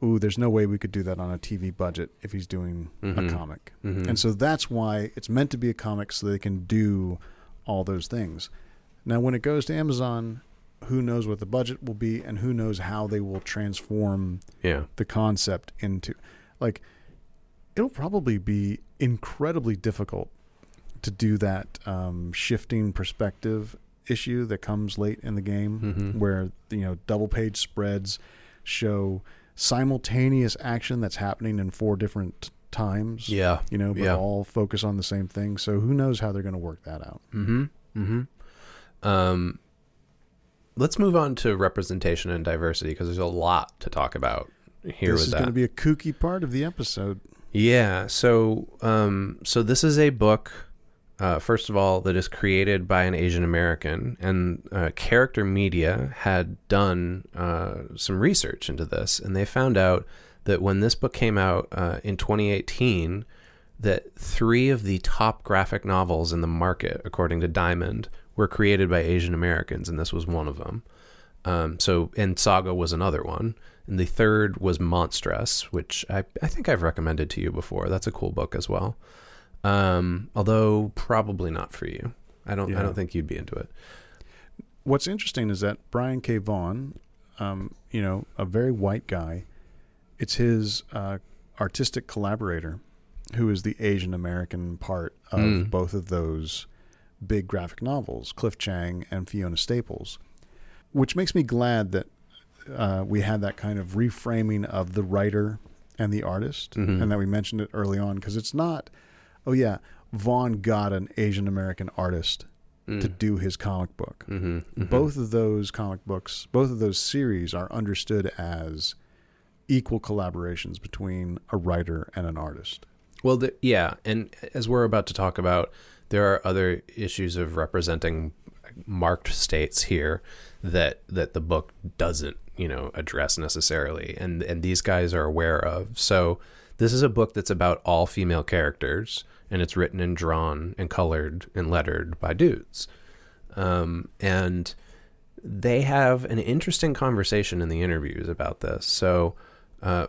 ooh, there's no way we could do that on a TV budget if he's doing a comic. And so that's why it's meant to be a comic, so they can do all those things. Now, when it goes to Amazon, who knows what the budget will be and who knows how they will transform the concept into... Like, it'll probably be incredibly difficult to do that shifting perspective issue that comes late in the game where, double-page spreads show simultaneous action that's happening in 4 different times. But all focus on the same thing. So who knows how they're going to work that out. Let's move on to representation and diversity, because there's a lot to talk about here. This is going to be a kooky part of the episode. Yeah. So this is a book, first of all, that is created by an Asian American, and Character Media had done some research into this, and they found out that when this book came out in 2018, that 3 of the top graphic novels in the market, according to Diamond, were created by Asian Americans, and this was one of them. And Saga was another one. And the third was Monstress, which I think I've recommended to you before. That's a cool book as well. Although probably not for you. I don't think you'd be into it. What's interesting is that Brian K. Vaughan, a very white guy, it's his artistic collaborator who is the Asian American part of both of those big graphic novels, Cliff Chiang and Fiona Staples, which makes me glad that we had that kind of reframing of the writer and the artist, and that we mentioned it early on, because it's not, Vaughan got an Asian American artist to do his comic book. Both of those comic books, both of those series are understood as equal collaborations between a writer and an artist. Well, and as we're about to talk about, there are other issues of representing marked states here that the book doesn't, address necessarily, and these guys are aware of. So this is a book that's about all female characters, and it's written and drawn and colored and lettered by dudes. And they have an interesting conversation in the interviews about this. So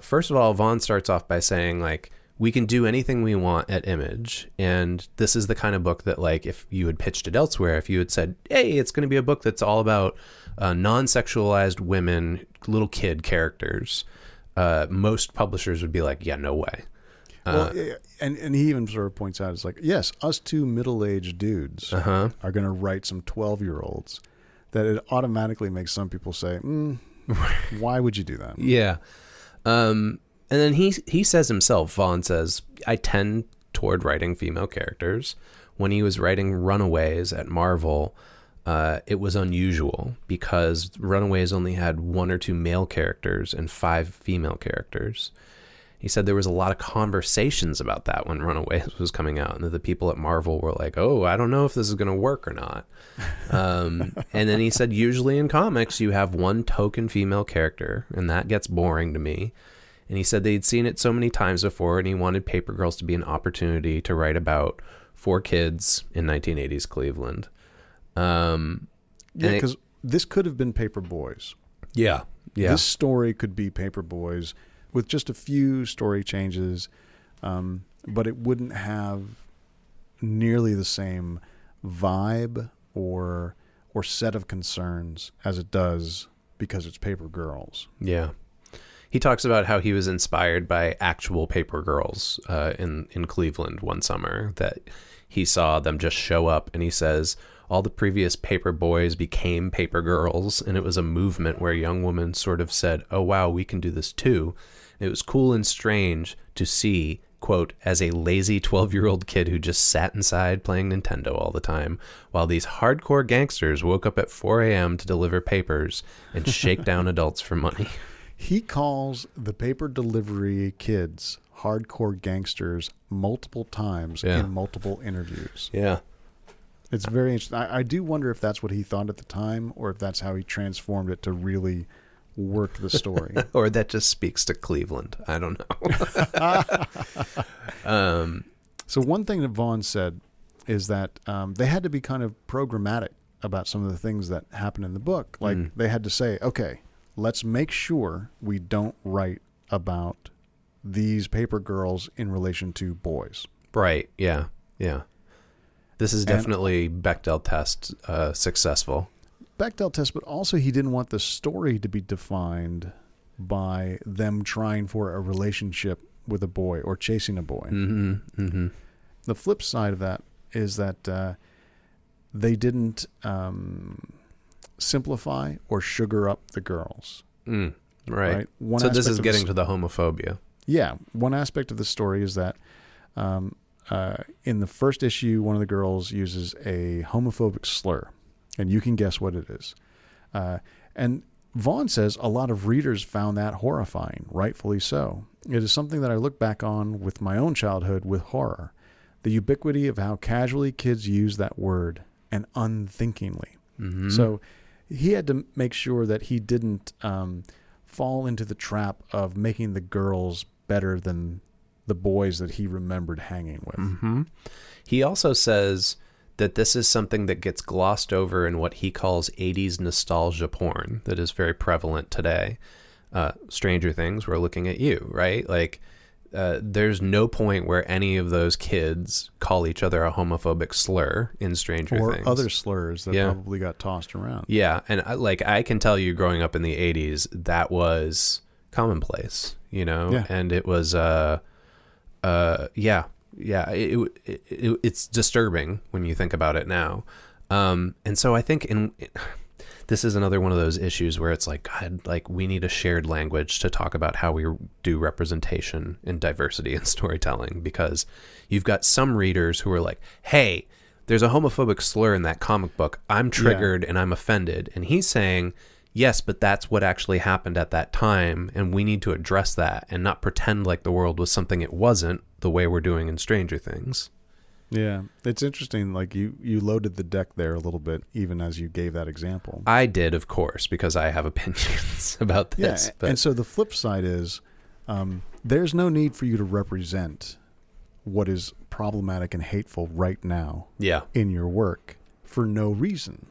first of all, Vaughan starts off by saying, like, we can do anything we want at Image, and this is the kind of book that, like, if you had pitched it elsewhere, if you had said, hey, it's going to be a book that's all about non-sexualized women, little kid characters, most publishers would be like, yeah, no way. Well, and he even sort of points out, it's like, yes, us 2 middle-aged dudes are going to write some 12-year-olds, that it automatically makes some people say, Why would you do that? Yeah. And then he says himself, Vaughan says, I tend toward writing female characters. When he was writing Runaways at Marvel, it was unusual because Runaways only had 1 or 2 male characters and 5 female characters. He said there was a lot of conversations about that when Runaways was coming out, and that the people at Marvel were like, oh, I don't know if this is going to work or not. And then he said, usually in comics, you have 1 token female character, and that gets boring to me. And he said they'd seen it so many times before, and he wanted Paper Girls to be an opportunity to write about 4 kids in 1980s Cleveland. Because this could have been Paper Boys. Yeah. This story could be Paper Boys with just a few story changes, but it wouldn't have nearly the same vibe or set of concerns as it does because it's Paper Girls. Yeah. He talks about how he was inspired by actual Paper Girls in Cleveland one summer, that he saw them just show up, and he says all the previous Paper Boys became Paper Girls, and it was a movement where young women sort of said, oh, wow, we can do this too. It was cool and strange to see, quote, as a lazy 12-year-old kid who just sat inside playing Nintendo all the time, while these hardcore gangsters woke up at 4 a.m. to deliver papers and shake down adults for money. He calls the paper delivery kids hardcore gangsters multiple times in multiple interviews. Yeah. It's very interesting. I do wonder if that's what he thought at the time, or if that's how he transformed it to really work the story. Or that just speaks to Cleveland. I don't know. So one thing that Vaughan said is that they had to be kind of programmatic about some of the things that happen in the book. Like they had to say, okay, let's make sure we don't write about these Paper Girls in relation to boys. Right. Yeah. Yeah. This is definitely Bechdel test successful. Bechdel test, but also he didn't want the story to be defined by them trying for a relationship with a boy or chasing a boy. Mm-hmm. Mm-hmm. The flip side of that is that they didn't simplify or sugar up the girls. Right. So this is getting to the homophobia. Yeah. One aspect of the story is that in the first issue, one of the girls uses a homophobic slur, and you can guess what it is. And Vaughan says a lot of readers found that horrifying, rightfully so. It is something that I look back on with my own childhood with horror. The ubiquity of how casually kids use that word, and unthinkingly. Mm-hmm. So he had to make sure that he didn't fall into the trap of making the girls better than the boys that he remembered hanging with. Mm-hmm. He also says that this is something that gets glossed over in what he calls 80s nostalgia porn that is very prevalent today. Stranger Things, we're looking at you, right? Like, there's no point where any of those kids call each other a homophobic slur in Stranger Things. Or other slurs that probably got tossed around. Yeah, and I can tell you growing up in the 80s, that was commonplace, you know? Yeah. And it was, it's disturbing when you think about it now. And so I think this is another one of those issues where it's like, God, like we need a shared language to talk about how we do representation and diversity in storytelling, because you've got some readers who are like, hey, there's a homophobic slur in that comic book. I'm triggered and I'm offended. And he's saying, yes, but that's what actually happened at that time. And we need to address that and not pretend like the world was something it wasn't, the way we're doing in Stranger Things. Yeah, it's interesting. Like you loaded the deck there a little bit, even as you gave that example. I did, of course, because I have opinions about this. Yeah, and so the flip side is there's no need for you to represent what is problematic and hateful right now in your work for no reason.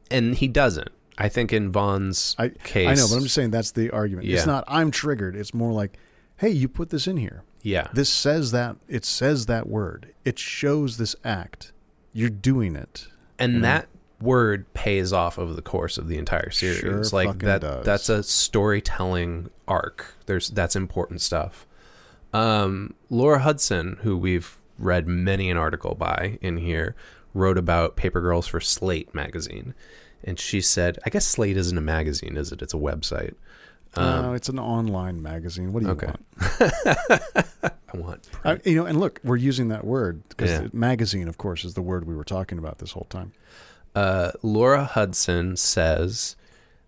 And he doesn't. I think in Vaughn's case... I know, but I'm just saying that's the argument. Yeah. It's not, I'm triggered. It's more like, hey, you put this in here. Yeah. This says that. It says that word. It shows this act. You're doing it. And that word pays off over the course of the entire series. Sure, like does. That's a storytelling arc. That's important stuff. Laura Hudson, who we've read many an article by in here, wrote about Paper Girls for Slate magazine. And she said, I guess Slate isn't a magazine, is it? It's a website. No, it's an online magazine. What do you want? I want and look, we're using that word because magazine, of course, is the word we were talking about this whole time. Laura Hudson says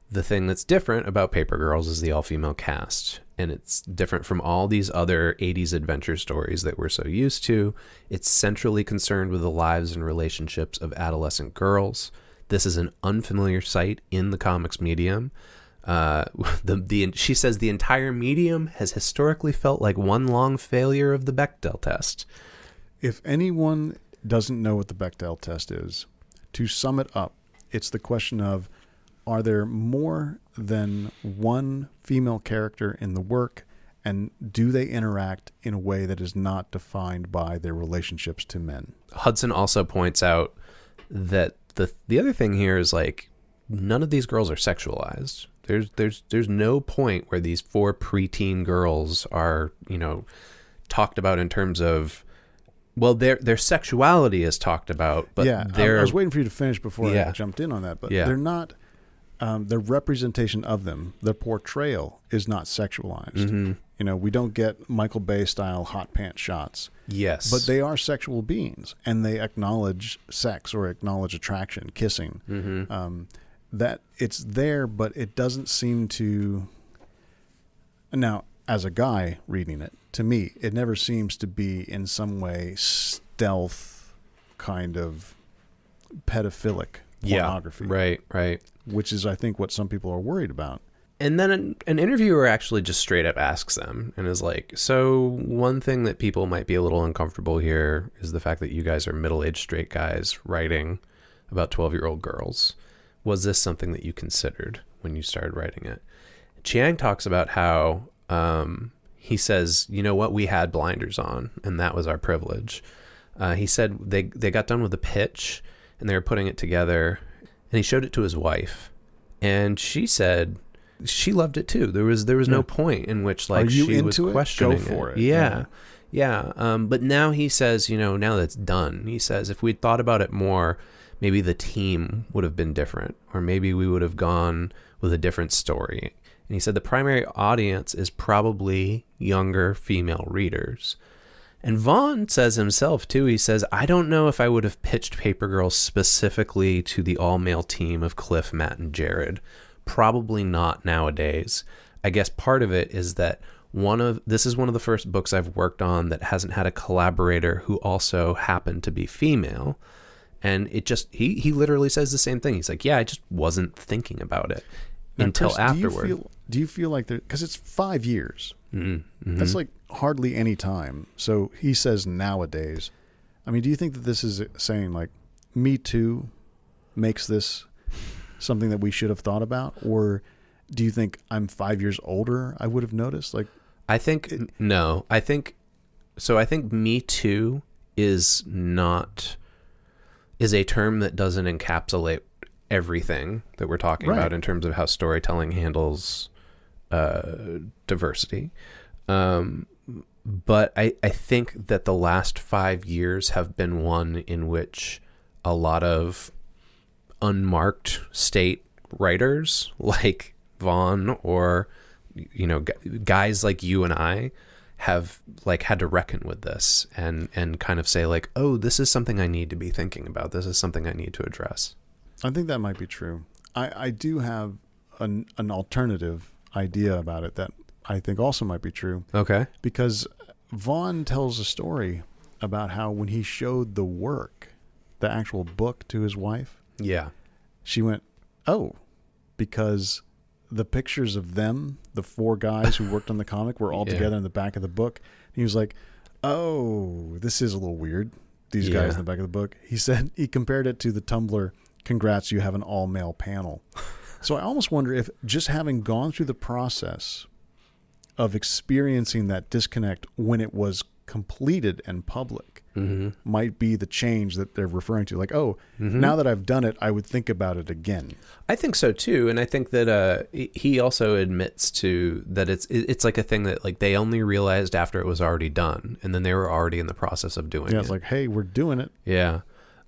the thing that's different about Paper Girls is the all-female cast, and it's different from all these other 80s adventure stories that we're so used to. It's centrally concerned with the lives and relationships of adolescent girls. This is an unfamiliar sight in the comics medium. She says the entire medium has historically felt like one long failure of the Bechdel test. If anyone doesn't know what the Bechdel test is, to sum it up, it's the question of, are there more than one female character in the work, and do they interact in a way that is not defined by their relationships to men? Hudson also points out that the other thing here is, like, none of these girls are sexualized. There's no point where these 4 preteen girls are, talked about in terms of, well, their sexuality is talked about, but I was waiting for you to finish before I jumped in on that, but they're not. The representation of them, the portrayal, is not sexualized. Mm-hmm. We don't get Michael Bay style hot pants shots. Yes, but they are sexual beings, and they acknowledge sex or acknowledge attraction, kissing. Mm-hmm. That it's there, but it doesn't seem to. Now, as a guy reading it, to me, it never seems to be in some way stealth kind of pedophilic pornography. Yeah, right. Which is, I think, what some people are worried about. And then an interviewer actually just straight up asks them and is like, so one thing that people might be a little uncomfortable here is the fact that you guys are middle-aged straight guys writing about 12-year-old girls. Was this something that you considered when you started writing it? Chiang talks about how he says, you know what, we had blinders on, and that was our privilege. He said they got done with the pitch, and they were putting it together, and he showed it to his wife, and she said she loved it too. There was no point in which, like, she was questioning it. Go for it. Yeah. But now he says, now that's done, he says, if we'd thought about it more, maybe the team would have been different, or maybe we would have gone with a different story. And he said the primary audience is probably younger female readers. And Vaughan says himself, too, he says, I don't know if I would have pitched Paper Girls specifically to the all-male team of Cliff, Matt, and Jared. Probably not nowadays. I guess part of it is that this is one of the first books I've worked on that hasn't had a collaborator who also happened to be female. And it just, he literally says the same thing. He's like, I just wasn't thinking about it until Chris, afterward. Do you feel like because it's 5 years. Mm-hmm. That's like hardly any time. So he says nowadays. I mean, do you think that this is saying, like, Me Too makes this something that we should have thought about? Or do you think I'm 5 years older, I would have noticed? Like, I think no. I think Me Too is a term that doesn't encapsulate everything that we're talking about in terms of how storytelling handles diversity. But I think that the last 5 years have been one in which a lot of unmarked state writers like Vaughan or, guys like you and I have, like, had to reckon with this and kind of say, like, oh, this is something I need to be thinking about. This is something I need to address. I think that might be true. I do have an alternative idea about it that I think also might be true. Okay. Because Vaughan tells a story about how when he showed the actual book to his wife, she went, oh, because the pictures of them, the 4 guys who worked on the comic, were all together in the back of the book. And he was like, oh, this is a little weird, these guys in the back of the book. He said he compared it to the Tumblr, congrats, you have an all-male panel. So I almost wonder if just having gone through the process of experiencing that disconnect when it was completed and public might be the change that they're referring to. Like, now that I've done it, I would think about it again. I think so too, and I think that he also admits to that it's like a thing that, like, they only realized after it was already done, and then they were already in the process of doing it. Yeah, it's like, hey, we're doing it. Yeah.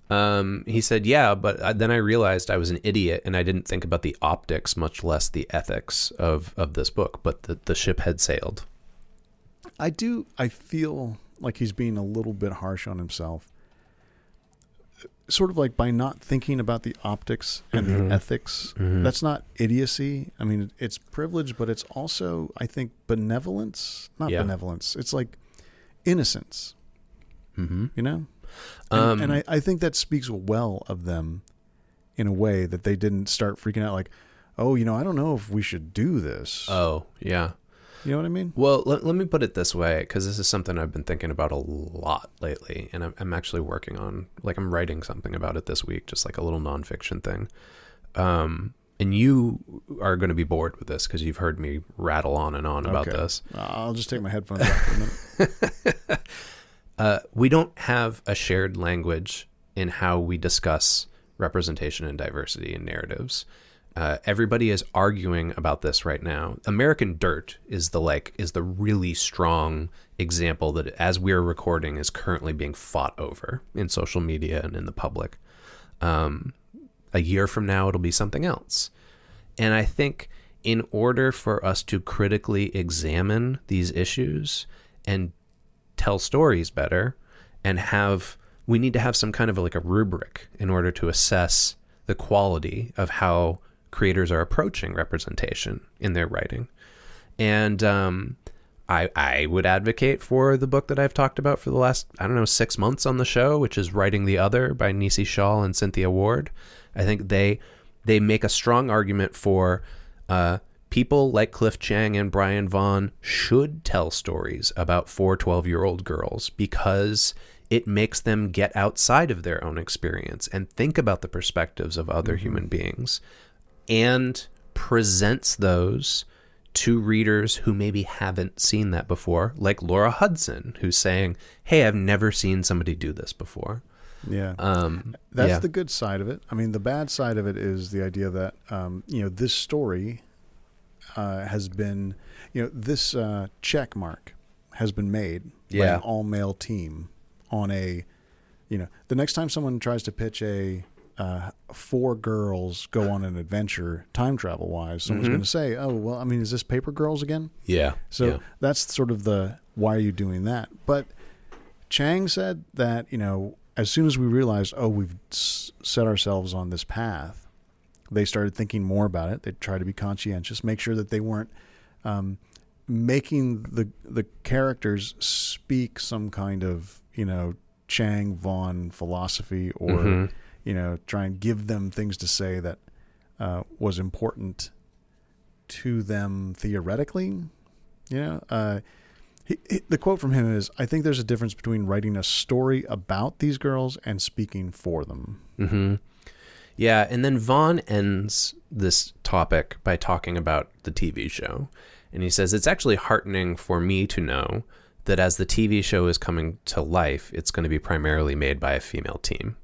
He said, yeah, but then I realized I was an idiot and I didn't think about the optics, much less the ethics of this book, but the ship had sailed. I feel like he's being a little bit harsh on himself. Sort of like by not thinking about the optics and the ethics. That's not idiocy. I mean, it's privilege, but it's also, I think, benevolence. Not benevolence. It's like innocence. You know? And I think that speaks well of them in a way that they didn't start freaking out like, oh, you know, I don't know if we should do this. Oh, yeah. You know what I mean? Well, let me put it this way, because this is something I've been thinking about a lot lately, and I'm actually working on, like, I'm writing something about it this week, just like a little nonfiction thing. And you are going to be bored with this because you've heard me rattle on and on about this. I'll just take my headphones off for a minute. We don't have a shared language in how we discuss representation and diversity in narratives. Everybody is arguing about this right now. American Dirt is the really strong example that, as we're recording, is currently being fought over in social media and in the public. A year from now, it'll be something else. And I think in order for us to critically examine these issues and tell stories better, and we need to have some kind of like a rubric in order to assess the quality of how creators are approaching representation in their writing. And I would advocate for the book that I've talked about for the last, 6 months on the show, which is Writing the Other by Nisi Shaw and Cynthia Ward. I think they make a strong argument for people like Cliff Chiang and Brian Vaughan should tell stories about 4 12-year-old girls because it makes them get outside of their own experience and think about the perspectives of other human beings, and presents those to readers who maybe haven't seen that before, like Laura Hudson, who's saying, hey, I've never seen somebody do this before. Yeah. That's the good side of it. I mean, the bad side of it is the idea that, this story has been, this check mark has been made by an all-male team on a, the next time someone tries to pitch a 4 girls go on an adventure time travel wise, someone's going to say, oh, well, I mean, is this Paper Girls again? Yeah. So that's sort of why are you doing that? But Chiang said that, as soon as we realized, we've set ourselves on this path, they started thinking more about it. They tried to be conscientious, make sure that they weren't making the characters speak some kind of, Chiang Vaughan philosophy or, try and give them things to say that was important to them theoretically. The quote from him is, I think there's a difference between writing a story about these girls and speaking for them. Mm-hmm. Yeah, and then Vaughan ends this topic by talking about the TV show. And he says, it's actually heartening for me to know that as the TV show is coming to life, it's going to be primarily made by a female team.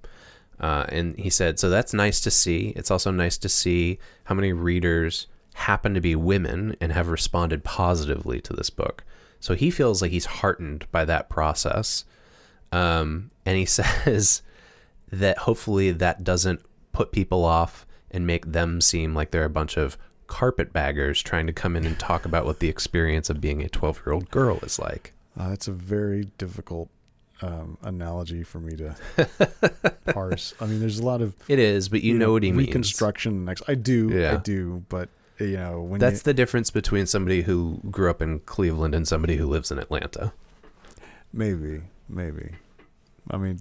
And he said, so that's nice to see. It's also nice to see how many readers happen to be women and have responded positively to this book. So he feels like he's heartened by that process. And he says that hopefully that doesn't put people off and make them seem like they're a bunch of carpetbaggers trying to come in and talk about what the experience of being a 12-year-old girl is like. That's a very difficult analogy for me to parse. I mean, there's a lot of... It is, but you know what he means. Reconstruction. I do, but... when that's the difference between somebody who grew up in Cleveland and somebody who lives in Atlanta. Maybe. I mean,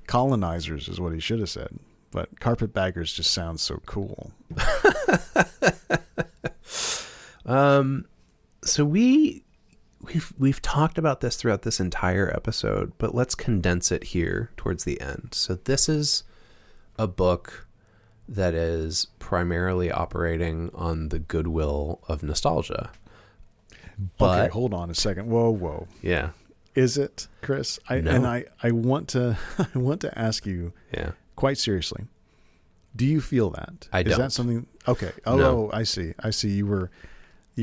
colonizers is what he should have said, but carpetbaggers just sounds so cool. So we've talked about this throughout this entire episode, but let's condense it here towards the end. So this is a book that is primarily operating on the goodwill of nostalgia. But, okay, hold on a second. Whoa. Yeah. Is it, Chris? No. I want to ask you quite seriously. Do you feel that? I don't. Is that something? Okay. No. I see. You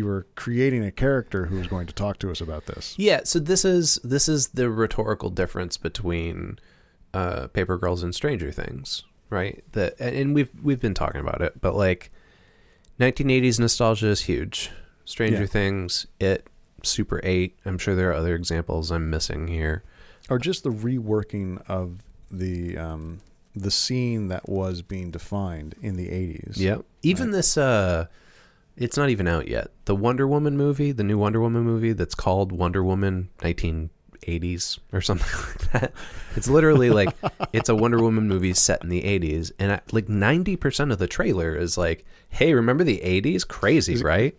were creating a character who was going to talk to us about this. Yeah, so this is the rhetorical difference between Paper Girls and Stranger Things, right? And we've been talking about it, but like 1980s nostalgia is huge. Stranger Things, Super 8. I'm sure there are other examples I'm missing here. Or just the reworking of the scene that was being defined in the 80s. Yep. Even this, it's not even out yet. The Wonder Woman movie, the new Wonder Woman movie that's called Wonder Woman 1980s or something like that. It's literally like, it's a Wonder Woman movie set in the 80s. And like 90% of the trailer is like, hey, remember the 80s? Crazy, right?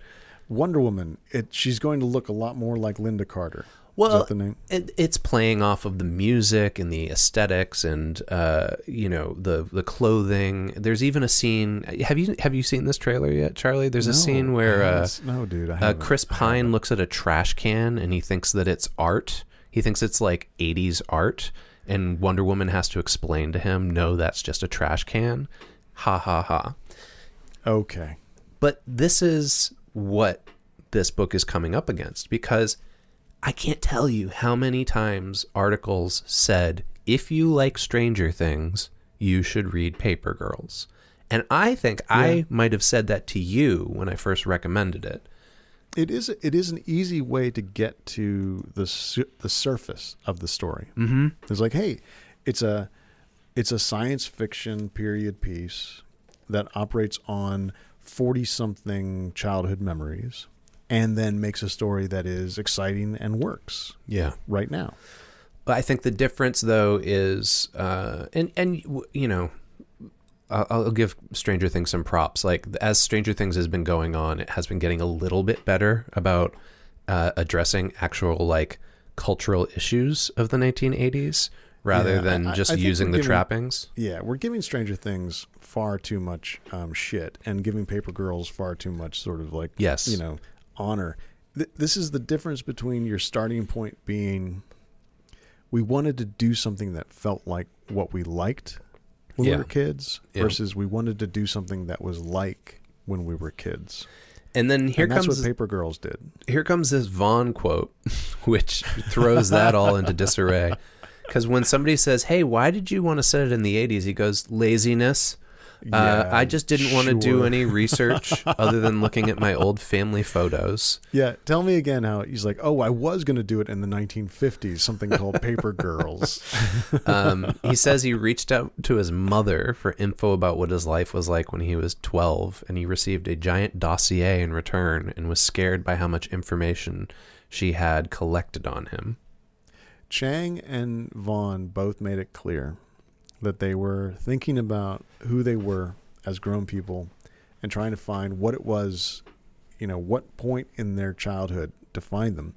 Wonder Woman, she's going to look a lot more like Linda Carter. Well, is that the name? It's playing off of the music and the aesthetics and the clothing. There's even a scene. Have you seen this trailer yet, Charlie? There's a scene where no, dude, I haven't. Chris Pine looks at a trash can and he thinks that it's art. He thinks it's like 80s art, and Wonder Woman has to explain to him, no, that's just a trash can. Ha ha ha. Okay. But this is what this book is coming up against, because I can't tell you how many times articles said, if you like Stranger Things, you should read Paper Girls. And I think I might have said that to you when I first recommended it. It is an easy way to get to the surface of the story. Mm-hmm. It's like, hey, it's a science fiction period piece that operates on 40-something childhood memories, and then makes a story that is exciting and works. Yeah, right now. I think the difference, though, is I'll give Stranger Things some props. Like, as Stranger Things has been going on, it has been getting a little bit better about addressing actual like cultural issues of the 1980s rather than just using the trappings. Yeah, we're giving Stranger Things far too much shit, and giving Paper Girls far too much sort of like honor. This is the difference between your starting point being, we wanted to do something that felt like what we liked when we were kids, versus we wanted to do something that was like when we were kids. And then that's what Paper Girls did. Here comes this Vaughan quote, which throws that all into disarray. Because when somebody says, hey, why did you want to set it in the 80s? He goes, laziness. I just didn't want to do any research other than looking at my old family photos. Yeah, tell me again how he's like, oh, I was going to do it in the 1950s, something called Paper Girls. He says he reached out to his mother for info about what his life was like when he was 12, and he received a giant dossier in return and was scared by how much information she had collected on him. Chiang and Vaughan both made it clear that they were thinking about who they were as grown people and trying to find what it was, what point in their childhood defined them.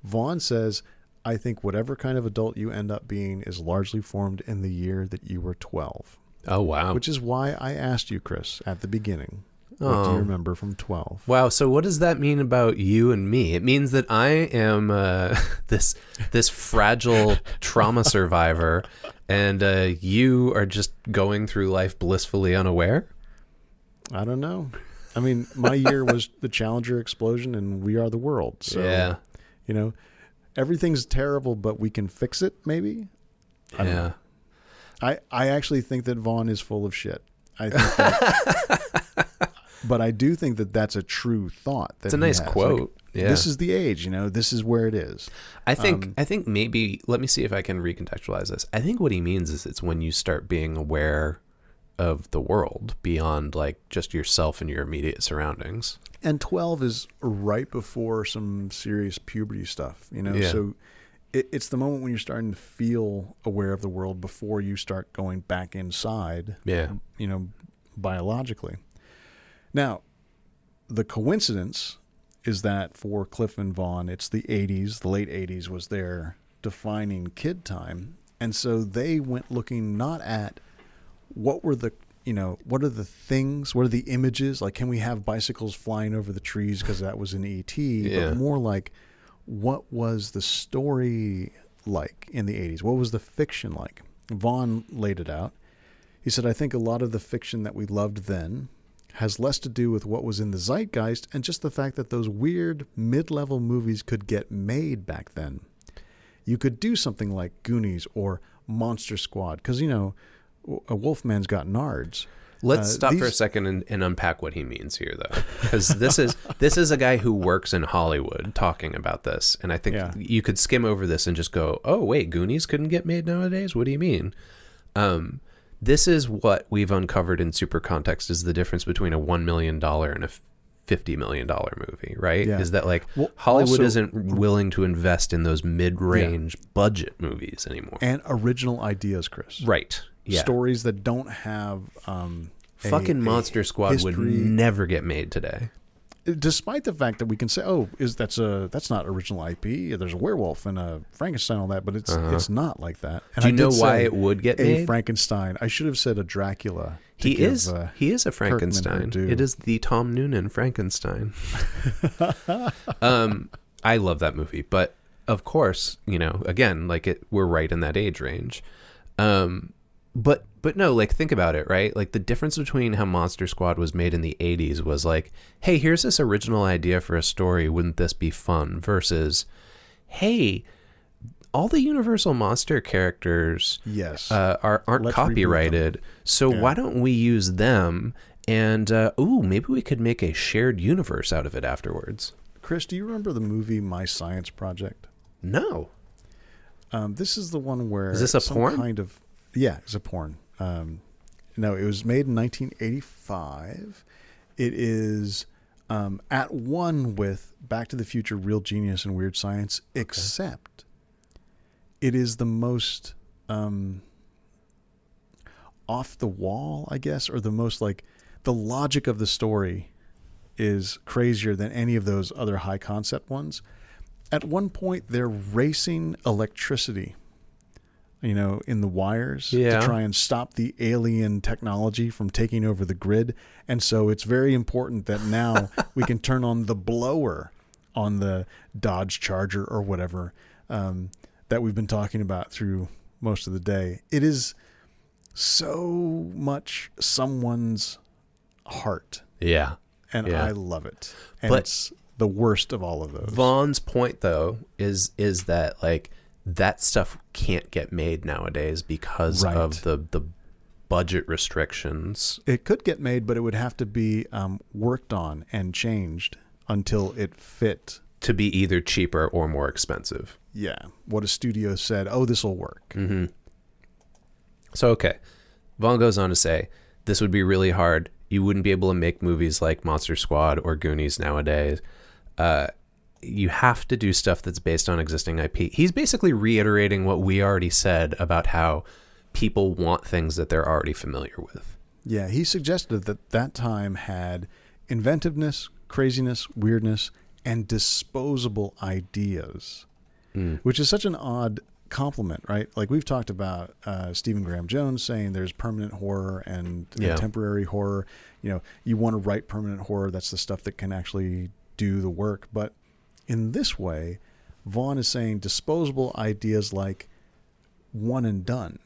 Vaughan says, I think whatever kind of adult you end up being is largely formed in the year that you were 12. Oh, wow. Which is why I asked you, Chris, at the beginning, what do you remember from 12? Wow. So what does that mean about you and me? It means that I am this fragile trauma survivor, and you are just going through life blissfully unaware? I don't know. I mean, my year was the Challenger explosion and We Are the World. So, everything's terrible, but we can fix it, maybe? I don't know. I actually think that Vaughan is full of shit. I think that... But I do think that that's a true thought. It's a nice quote. Like, this is the age, this is where it is. I think maybe, let me see if I can recontextualize this. I think what he means is it's when you start being aware of the world beyond like just yourself and your immediate surroundings. And 12 is right before some serious puberty stuff, so it's the moment when you're starting to feel aware of the world before you start going back inside, biologically. Now, the coincidence is that for Cliff and Vaughan, it's the 80s. The late 80s was their defining kid time. And so they went looking not at what are the things, what are the images? Like, can we have bicycles flying over the trees because that was in E.T.? But more like, what was the story like in the 80s? What was the fiction like? Vaughan laid it out. He said, I think a lot of the fiction that we loved then has less to do with what was in the zeitgeist and just the fact that those weird mid-level movies could get made back then. You could do something like Goonies or Monster Squad, because a Wolfman's got nards. Let's stop for a second and unpack what he means here, though, because this is a guy who works in Hollywood talking about this, and I think you could skim over this and just go, "Oh, wait, Goonies couldn't get made nowadays? What do you mean?" This is what we've uncovered in Super Context is the difference between a $1 million and a $50 million movie, right? Yeah. Is that Hollywood isn't willing to invest in those mid-range budget movies anymore, and original ideas, Chris. Right. Yeah. Stories that don't have fucking Monster Squad history would never get made today. Despite the fact that we can say, that's not original IP. There's a werewolf and a Frankenstein, all that, but it's not like that. And do you know why it would get made? A Frankenstein. I should have said a Dracula. He is a Frankenstein. It is the Tom Noonan Frankenstein. I love that movie, but of course, again, we're right in that age range. But no, think about it, right? The difference between how Monster Squad was made in the 80s was hey, here's this original idea for a story. Wouldn't this be fun? Versus, hey, all the Universal Monster characters aren't copyrighted. So why don't we use them? And, maybe we could make a shared universe out of it afterwards. Chris, do you remember the movie My Science Project? No. This is the one where... Is this a porn? Yeah, it's a porn. No, it was made in 1985. It is at one with Back to the Future, Real Genius, and Weird Science, except it is the most off the wall, I guess, or the most the logic of the story is crazier than any of those other high concept ones. At one point, they're racing electricity in the wires to try and stop the alien technology from taking over the grid. And so it's very important that now we can turn on the blower on the Dodge Charger or whatever that we've been talking about through most of the day. It is so much someone's heart. Yeah. And I love it. And it's the worst of all of those. Vaughn's point, though, is that that stuff can't get made nowadays because of the budget restrictions. It could get made, but it would have to be worked on and changed until it fit. To be either cheaper or more expensive. Yeah. What a studio said, this will work. Mm-hmm. So, okay. Vaughan goes on to say, this would be really hard. You wouldn't be able to make movies like Monster Squad or Goonies nowadays. You have to do stuff that's based on existing IP. He's basically reiterating what we already said about how people want things that they're already familiar with. Yeah, he suggested that time had inventiveness, craziness, weirdness, and disposable ideas, which is such an odd compliment, right? We've talked about Stephen Graham Jones saying there's permanent horror and temporary horror. You want to write permanent horror. That's the stuff that can actually do the work. But in this way, Vaughan is saying disposable ideas like one and done.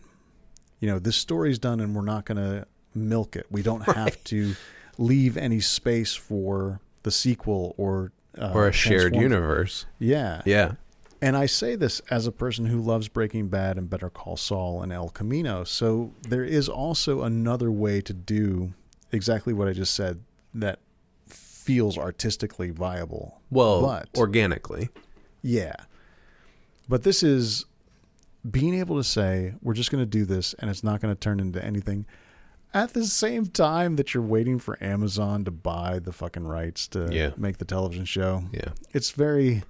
This story's done and we're not going to milk it. We don't have to leave any space for the sequel or a shared universe. Yeah. Yeah. And I say this as a person who loves Breaking Bad and Better Call Saul and El Camino. So there is also another way to do exactly what I just said that feels artistically viable. Well, organically. Yeah. But this is being able to say, we're just going to do this and it's not going to turn into anything at the same time that you're waiting for Amazon to buy the fucking rights to make the television show. Yeah. It's very,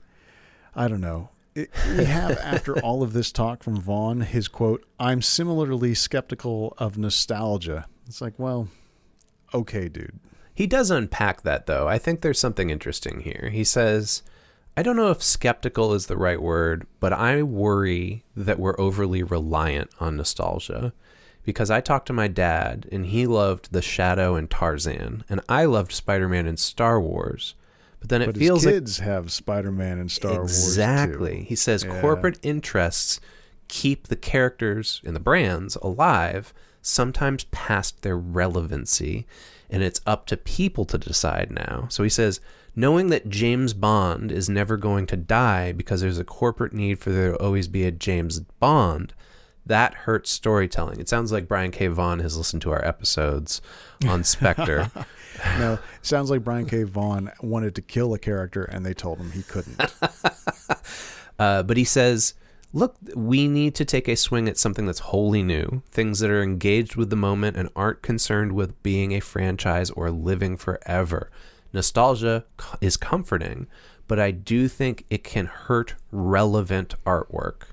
I don't know. We have, after all of this talk from Vaughan, his quote, "I'm similarly skeptical of nostalgia." It's well, okay, dude. He does unpack that, though. I think there's something interesting here. He says, I don't know if skeptical is the right word, but I worry that we're overly reliant on nostalgia. Because I talked to my dad, and he loved The Shadow and Tarzan, and I loved Spider-Man and Star Wars. But then it feels like kids have Spider-Man and Star Wars too. Exactly. He says corporate interests keep the characters and the brands alive, sometimes past their relevancy, and it's up to people to decide now. So he says, knowing that James Bond is never going to die because there's a corporate need for there to always be a James Bond, that hurts storytelling. It sounds like Brian K. Vaughan has listened to our episodes on Spectre. No, it sounds like Brian K. Vaughan wanted to kill a character and they told him he couldn't. But he says, look, we need to take a swing at something that's wholly new, things that are engaged with the moment and aren't concerned with being a franchise or living forever. Nostalgia is comforting, but I do think it can hurt relevant artwork.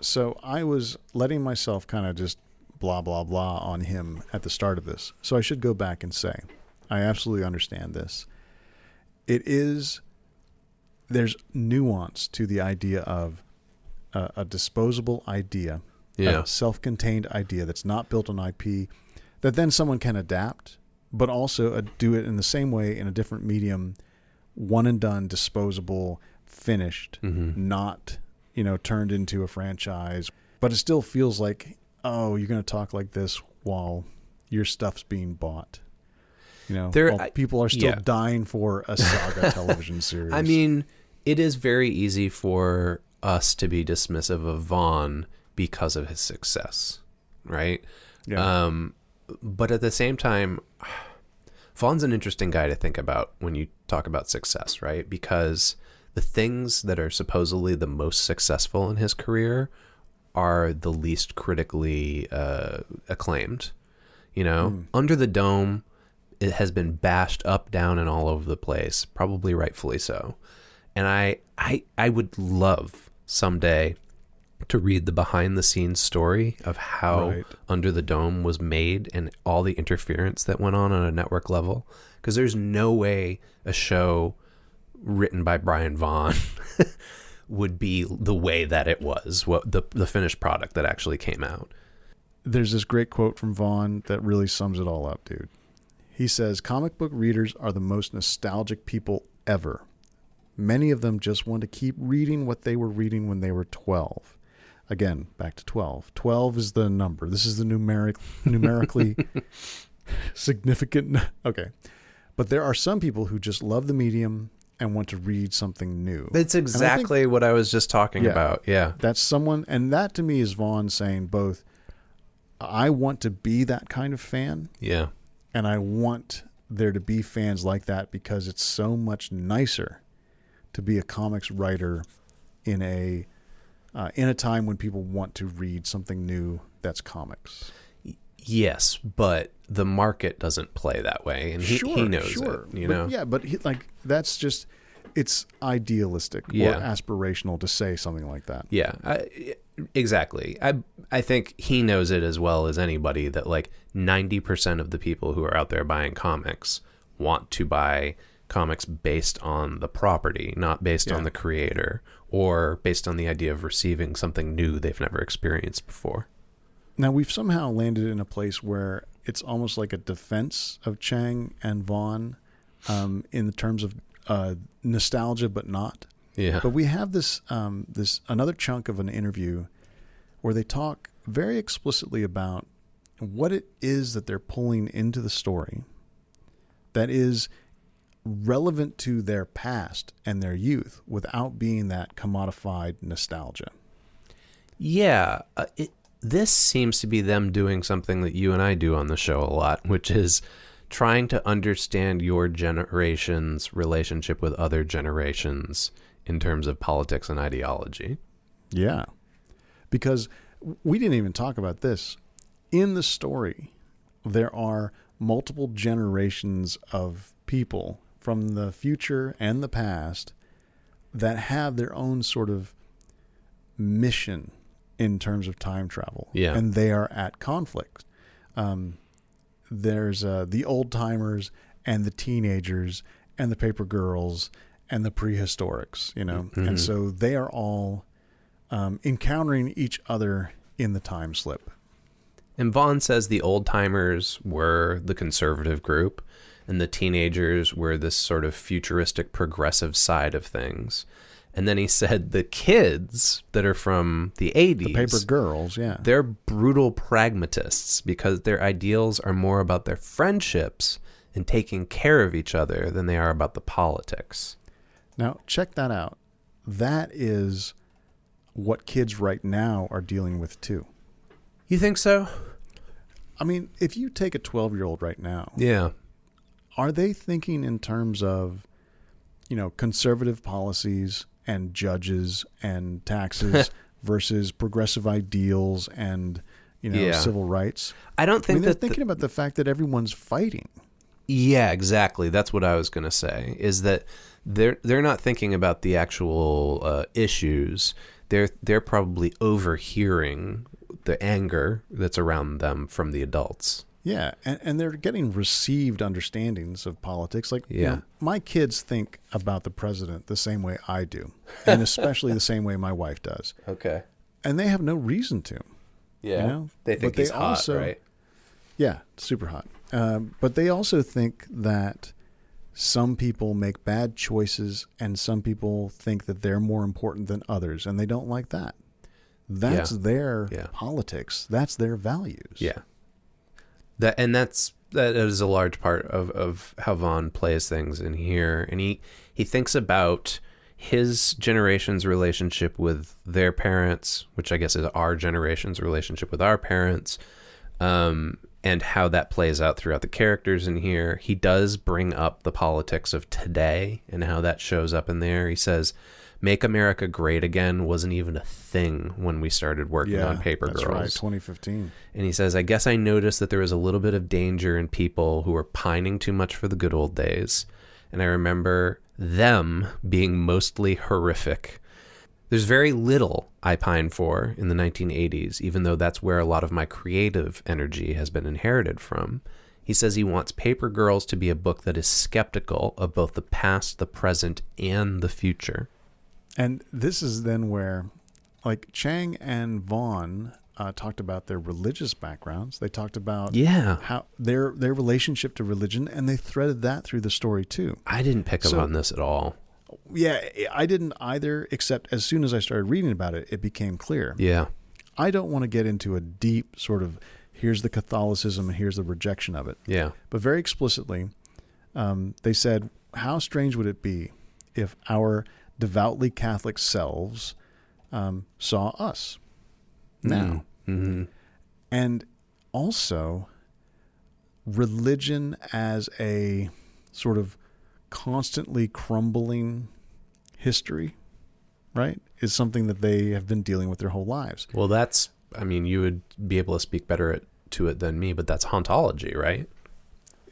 So I was letting myself kind of just blah, blah, blah on him at the start of this. So I should go back and say, I absolutely understand this. There's nuance to the idea of a disposable idea, a self-contained idea that's not built on IP, that then someone can adapt, but also do it in the same way in a different medium, one and done, disposable, finished, not, turned into a franchise. But it still feels like, oh, you're going to talk like this while your stuff's being bought. People are still dying for a Saga television series. I mean, it is very easy for us to be dismissive of Vaughan because of his success, right? Yeah. But at the same time, Vaughan's an interesting guy to think about when you talk about success, right? Because the things that are supposedly the most successful in his career are the least critically acclaimed. Under the Dome, it has been bashed up, down, and all over the place, probably rightfully so. And I would love someday to read the behind-the-scenes story of how Under the Dome was made and all the interference that went on a network level. Because there's no way a show written by Brian Vaughan would be the way that it was, the finished product that actually came out. There's this great quote from Vaughan that really sums it all up, dude. He says, comic book readers are the most nostalgic people ever. Many of them just want to keep reading what they were reading when they were 12. Again, back to 12. 12 is the number. This is the numerically significant. Okay. But there are some people who just love the medium and want to read something new. That's exactly what I was just talking about. Yeah. That's someone, and that to me is Vaughan saying both, I want to be that kind of fan. Yeah. And I want there to be fans like that because it's so much nicer to be a comics writer in a time when people want to read something new that's comics. Yes, but the market doesn't play that way, and he knows it. Yeah, but that's just, it's idealistic or aspirational to say something like that. Yeah, exactly. I think he knows it as well as anybody that 90% of the people who are out there buying comics want to buy comics based on the property, not based on the creator or based on the idea of receiving something new they've never experienced before. Now, we've somehow landed in a place where it's almost like a defense of Chiang and Vaughan in the terms of nostalgia, but not. Yeah. But we have this another chunk of an interview where they talk very explicitly about what it is that they're pulling into the story that is relevant to their past and their youth without being that commodified nostalgia. Yeah. This seems to be them doing something that you and I do on the show a lot, which is trying to understand your generation's relationship with other generations in terms of politics and ideology. Yeah. Because we didn't even talk about this. In the story, there are multiple generations of people from the future and the past that have their own sort of mission in terms of time travel. Yeah. And they are at conflict. There's the old timers and the teenagers and the paper girls and the prehistorics, Mm-hmm. And so they are all encountering each other in the time slip. And Vaughan says the old timers were the conservative group and the teenagers were this sort of futuristic progressive side of things. And then he said the kids that are from the 80s, the paper girls, yeah, they're brutal pragmatists because their ideals are more about their friendships and taking care of each other than they are about the politics. Now, check that out. That is what kids right now are dealing with too. You think so? I mean, if you take a 12-year-old right now, Yeah. are they thinking in terms of, conservative policies and judges and taxes versus progressive ideals and, civil rights? I don't think they're thinking about the fact that everyone's fighting. Yeah, exactly. That's what I was going to say, is that they're not thinking about the actual issues. They're probably overhearing the anger that's around them from the adults. Yeah, and they're getting received understandings of politics. Like, my kids think about the president the same way I do, and especially the same way my wife does. Okay. And they have no reason to. Yeah. They think he's hot, also, right? Yeah, super hot. But they also think that some people make bad choices and some people think that they're more important than others, and they don't like that. That's their politics. That's their values. Yeah. That is a large part of how Vaughan plays things in here. And he thinks about his generation's relationship with their parents, which I guess is our generation's relationship with our parents, and how that plays out throughout the characters in here. He does bring up the politics of today and how that shows up in there. He says, "Make America Great Again" wasn't even a thing when we started working on Paper Girls. That's right, 2015. And he says, "I guess I noticed that there was a little bit of danger in people who were pining too much for the good old days. And I remember them being mostly horrific. There's very little I pine for in the 1980s, even though that's where a lot of my creative energy has been inherited from." He says he wants Paper Girls to be a book that is skeptical of both the past, the present, and the future. And this is then where, like, Chiang and Vaughan talked about their religious backgrounds. They talked about how their relationship to religion, and they threaded that through the story too. I didn't pick up on this at all. Yeah, I didn't either, except as soon as I started reading about it, it became clear. Yeah. I don't want to get into a deep sort of, here's the Catholicism and here's the rejection of it. Yeah. But very explicitly, they said, how strange would it be if our devoutly Catholic selves saw us now? Mm-hmm. And also, religion as a sort of constantly crumbling history, right, is something that they have been dealing with their whole lives. Well, you would be able to speak better to it than me, but that's hauntology, right?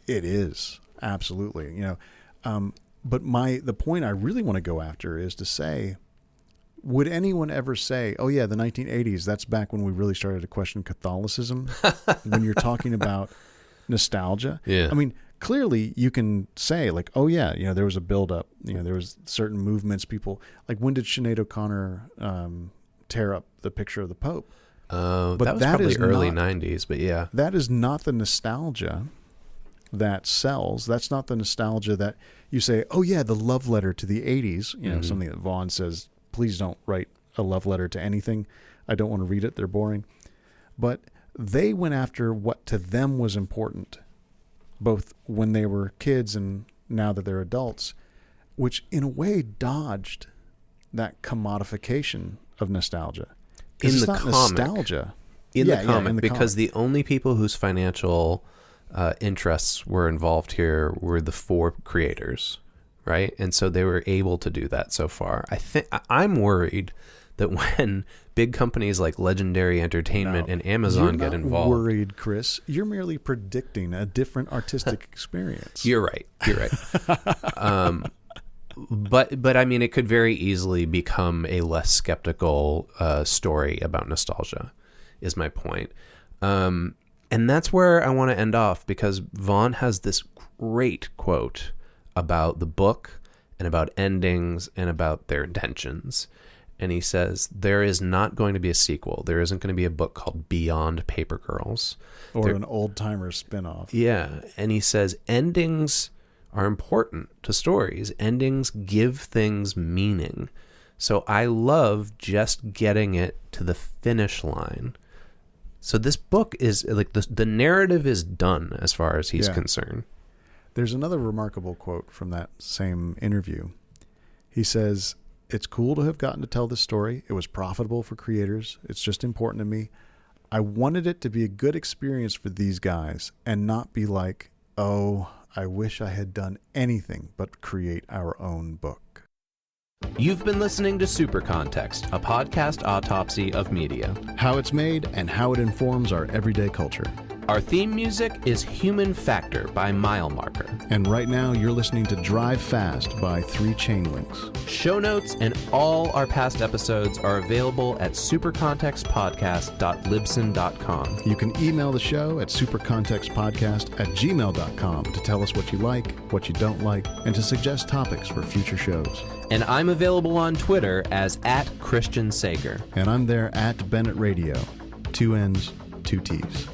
It is, absolutely. But the point I really want to go after is to say, would anyone ever say, oh yeah, the 1980s, that's back when we really started to question Catholicism, when you're talking about nostalgia? Yeah. I mean, clearly you can say, like, oh yeah, there was a buildup, there was certain movements, people, like, when did Sinead O'Connor tear up the picture of the Pope? But that was probably early 90s, but yeah. That is not the nostalgia that sells. That's not the nostalgia that you say, oh yeah, the love letter to the 80s, something that Vaughan says, please don't write a love letter to anything. I don't want to read it. They're boring. But they went after what to them was important, both when they were kids and now that they're adults, which in a way dodged that commodification of nostalgia. In it's the not comic. Nostalgia. In the comic, because the only people whose financial interests were involved here were the four creators, right? And so they were able to do that so far. I'm worried that when big companies like Legendary Entertainment and Amazon get involved. You're not worried, Chris. You're merely predicting a different artistic experience. You're right. But I mean, it could very easily become a less skeptical story about nostalgia, is my point. And that's where I want to end off, because Vaughan has this great quote about the book and about endings and about their intentions. And he says, there is not going to be a sequel. There isn't going to be a book called Beyond Paper Girls. Or an old-timer spinoff. Yeah. And he says, endings are important to stories. Endings give things meaning. So I love just getting it to the finish line. So this book is like the narrative is done as far as he's concerned. There's another remarkable quote from that same interview. He says, it's cool to have gotten to tell this story. It was profitable for creators. It's just important to me. I wanted it to be a good experience for these guys and not be like, oh, I wish I had done anything but create our own book. You've been listening to Super Context, a podcast autopsy of media. How it's made and how it informs our everyday culture. Our theme music is Human Factor by Mile Marker. And right now you're listening to Drive Fast by 3 Chainlinks. Show notes and all our past episodes are available at supercontextpodcast.libsyn.com. You can email the show at supercontextpodcast@gmail.com to tell us what you like, what you don't like, and to suggest topics for future shows. And I'm available on Twitter as @Christian Sager. And I'm there @Bennett Radio. 2 N's, 2 T's.